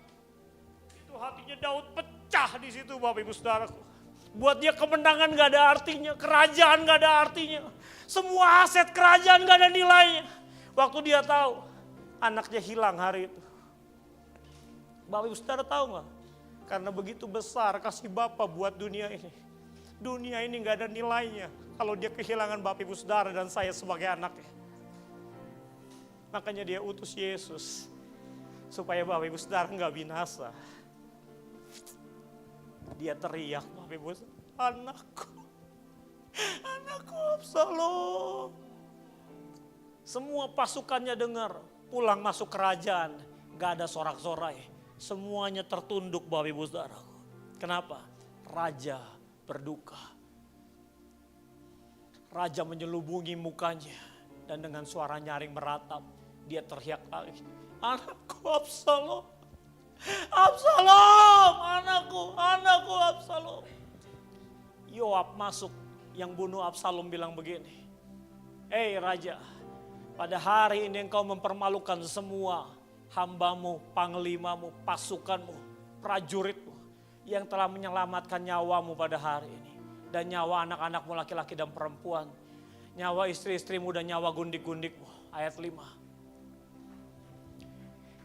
Itu hatinya Daud pecah di situ, Bapak Ibu Saudaraku. Buat dia kemenangan gak ada artinya, kerajaan gak ada artinya. Semua aset kerajaan gak ada nilainya. Waktu dia tahu anaknya hilang hari itu. Bapak Ibu Saudara tahu gak? Karena begitu besar kasih Bapa buat dunia ini. Dunia ini gak ada nilainya kalau dia kehilangan Bapak Ibu Saudara dan saya sebagai anaknya. Makanya dia utus Yesus supaya Bapak Ibu Saudara gak binasa. Dia teriak, Bapak Ibu, anakku Absalom. Semua pasukannya dengar, pulang masuk kerajaan, gak ada sorak-sorai. Semuanya tertunduk, Bapak Ibu Saudara. Kenapa? Raja berduka. Raja menyelubungi mukanya dan dengan suara nyaring meratap, dia teriak lagi, anakku Absalom. Absalom, anakku Absalom. Yoab masuk, yang bunuh Absalom bilang begini, raja, pada hari ini engkau mempermalukan semua hambamu, panglimamu, pasukanmu, prajuritmu yang telah menyelamatkan nyawamu pada hari ini. Dan nyawa anak-anakmu laki-laki dan perempuan, nyawa istri-istrimu dan nyawa gundik-gundikmu. Ayat 5.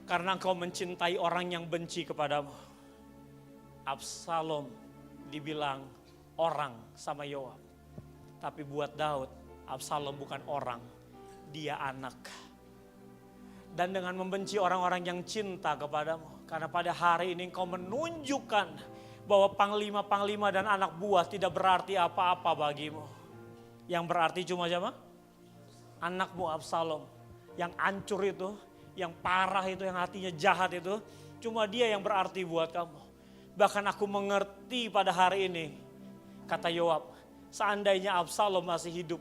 Karena engkau mencintai orang yang benci kepadamu. Absalom dibilang orang sama Yoab. Tapi buat Daud, Absalom bukan orang, dia anak. Dan dengan membenci orang-orang yang cinta kepadamu. Karena pada hari ini engkau menunjukkan bahwa panglima-panglima dan anak buah tidak berarti apa-apa bagimu. Yang berarti cuma siapa? Anakmu Absalom. Yang hancur itu, yang parah itu, yang hatinya jahat itu, cuma dia yang berarti buat kamu. Bahkan aku mengerti pada hari ini, kata Yoab, seandainya Absalom masih hidup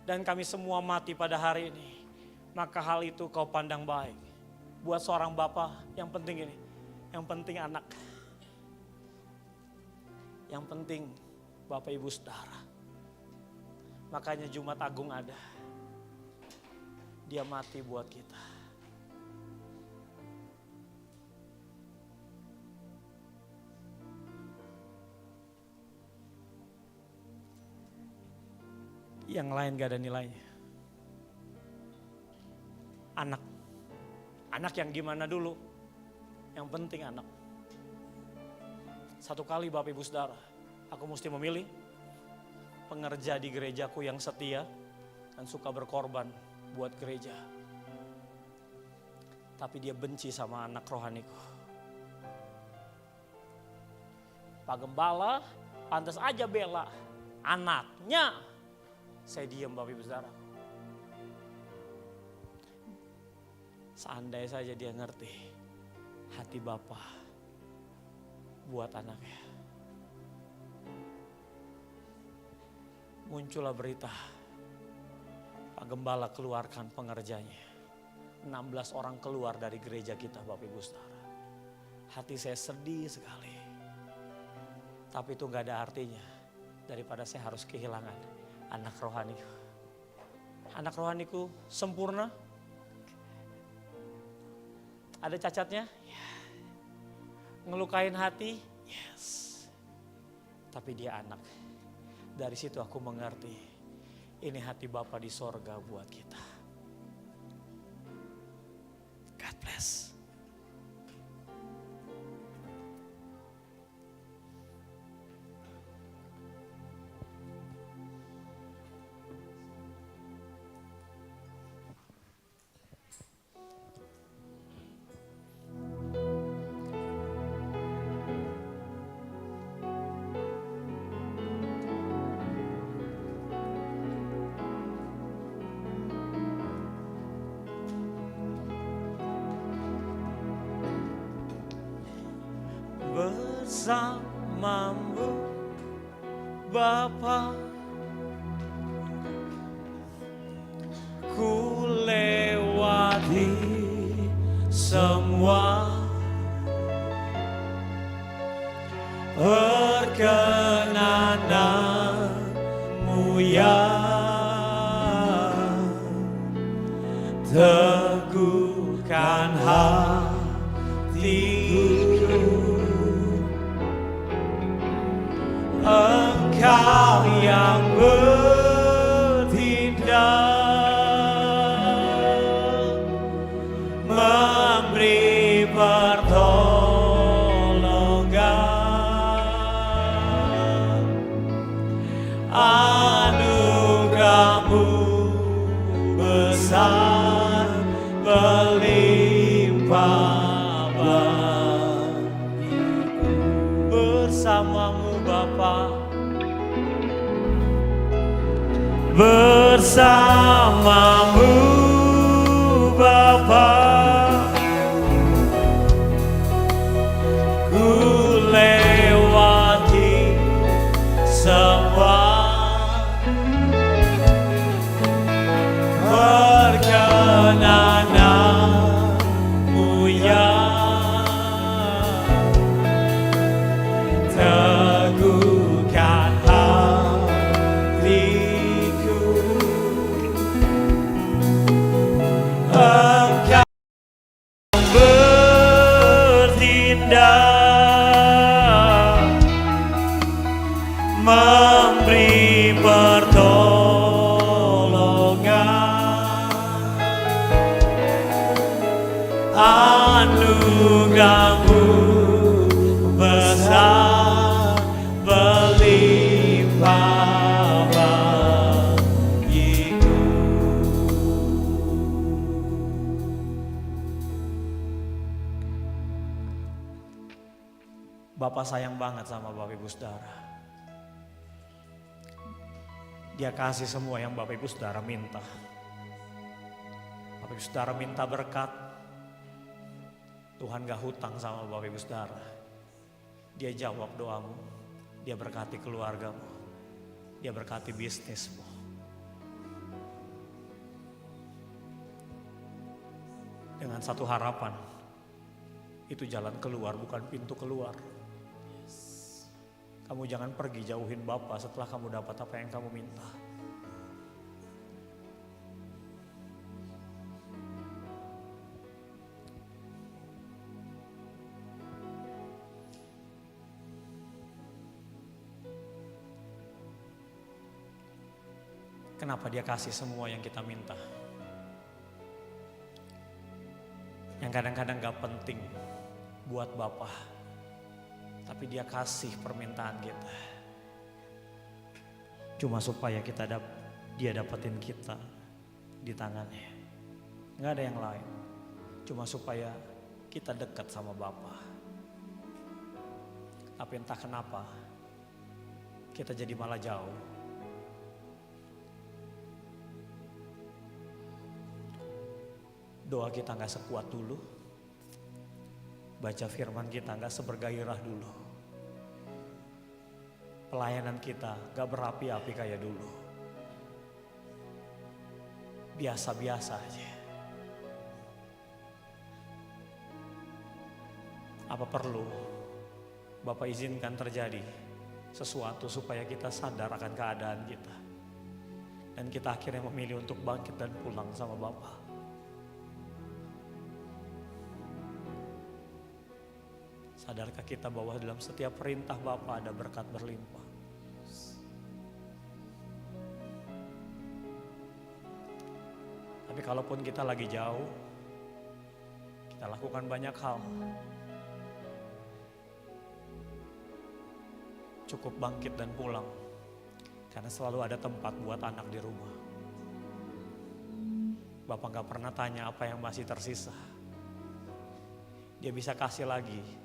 dan kami semua mati pada hari ini, maka hal itu kau pandang baik. Buat seorang bapak, yang penting ini, yang penting anak. Yang penting Bapak Ibu Saudara. Makanya Jumat Agung ada. Dia mati buat kita. Yang lain gak ada nilainya. Anak yang gimana dulu? Yang penting anak. Satu kali Bapak Ibu Saudara, aku mesti memilih pengerja di gerejaku yang setia dan suka berkorban buat gereja. Tapi dia benci sama anak rohaniku. Pak Gembala pantas aja bela anaknya. Saya diam Bapak Ibu Saudara. Seandainya saja dia ngerti hati Bapak buat anaknya. Muncullah berita, Pak Gembala keluarkan pengerjanya. 16 orang keluar dari gereja kita Bapak Ibu Saudara. Hati saya sedih sekali. Tapi itu gak ada artinya daripada saya harus kehilangan anak rohaniku. Anak rohaniku sempurna. Ada cacatnya? Ya. Ngelukain hati? Yes. Tapi dia anak. Dari situ aku mengerti. Ini hati Bapa di sorga buat kita. God bless. bersamamu Bapa, ku lewati semua perkenananmu ya teguhkan hatiku. Engkau yang bertindak memberi pertolongan, anugerahmu besar berlimpah bagiku. Bersamamu Bapa, bersamamu Bapa, ku lewati semua perkenananmu ya teguhkan hatiku. Engkau bertindak memberi pertolongan, anugerahmu besar berlimpah bagiku. Bapak sayang banget sama Bapak Ibu Saudara. Dia kasih semua yang Bapak Ibu Saudara minta. Bapak Ibu Saudara minta berkat, Tuhan gak hutang sama Bapak Ibu Saudara. Dia jawab doamu, dia berkati keluargamu, dia berkati bisnismu. Dengan satu harapan, itu jalan keluar bukan pintu keluar. Kamu jangan pergi jauhin Bapa setelah kamu dapat apa yang kamu minta. Kenapa dia kasih semua yang kita minta? Yang kadang-kadang gak penting buat Bapa, tapi dia kasih permintaan kita. Cuma supaya dia dapetin kita di tangannya. Gak ada yang lain. Cuma supaya kita dekat sama Bapa. Tapi entah kenapa kita jadi malah jauh. Doa kita gak sekuat dulu. Baca firman kita gak sebergairah dulu. Pelayanan kita gak berapi-api kayak dulu. Biasa-biasa aja. Apa perlu Bapak izinkan terjadi sesuatu supaya kita sadar akan keadaan kita. Dan kita akhirnya memilih untuk bangkit dan pulang sama Bapak. Sadarkah kita bahwa dalam setiap perintah Bapa ada berkat berlimpah? Tapi kalaupun kita lagi jauh, kita lakukan banyak hal. Cukup bangkit dan pulang, karena selalu ada tempat buat anak di rumah. Bapak gak pernah tanya apa yang masih tersisa. Dia bisa kasih lagi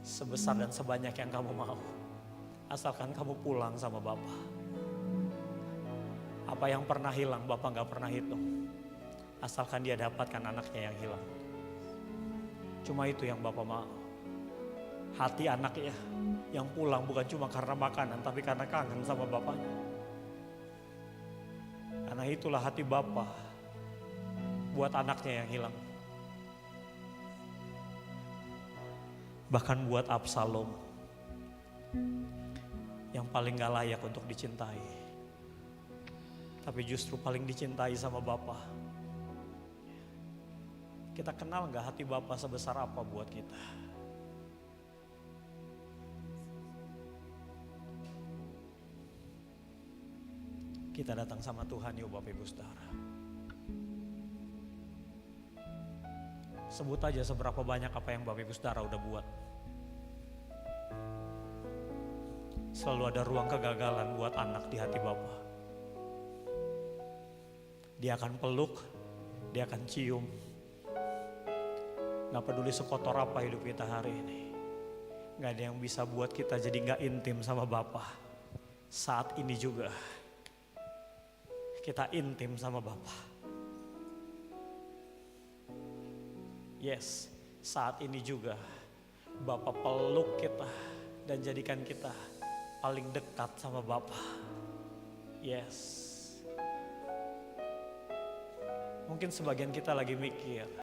sebesar dan sebanyak yang kamu mau. Asalkan kamu pulang sama Bapa. Apa yang pernah hilang Bapak gak pernah hitung. Asalkan dia dapatkan anaknya yang hilang. Cuma itu yang Bapak mau. hati anak ya yang pulang bukan cuma karena makanan tapi karena kangen sama bapaknya. Karena itulah hati Bapa buat anaknya yang hilang. Bahkan buat Absalom yang paling gak layak untuk dicintai, tapi justru paling dicintai sama Bapa. Kita kenal gak hati Bapa sebesar apa buat kita? Kita datang sama Tuhan yuk Bapak Ibu Saudara. Sebut aja seberapa banyak apa yang Bapak Ibu Saudara udah buat. Selalu ada ruang kegagalan buat anak di hati Bapa. Dia akan peluk, dia akan cium. Gak peduli sekotor apa hidup kita hari ini. Gak ada yang bisa buat kita jadi gak intim sama Bapa. Saat ini juga kita intim sama Bapa. Yes, saat ini juga Bapa peluk kita dan jadikan kita paling dekat sama Bapa. Yes. Mungkin sebagian kita lagi mikir,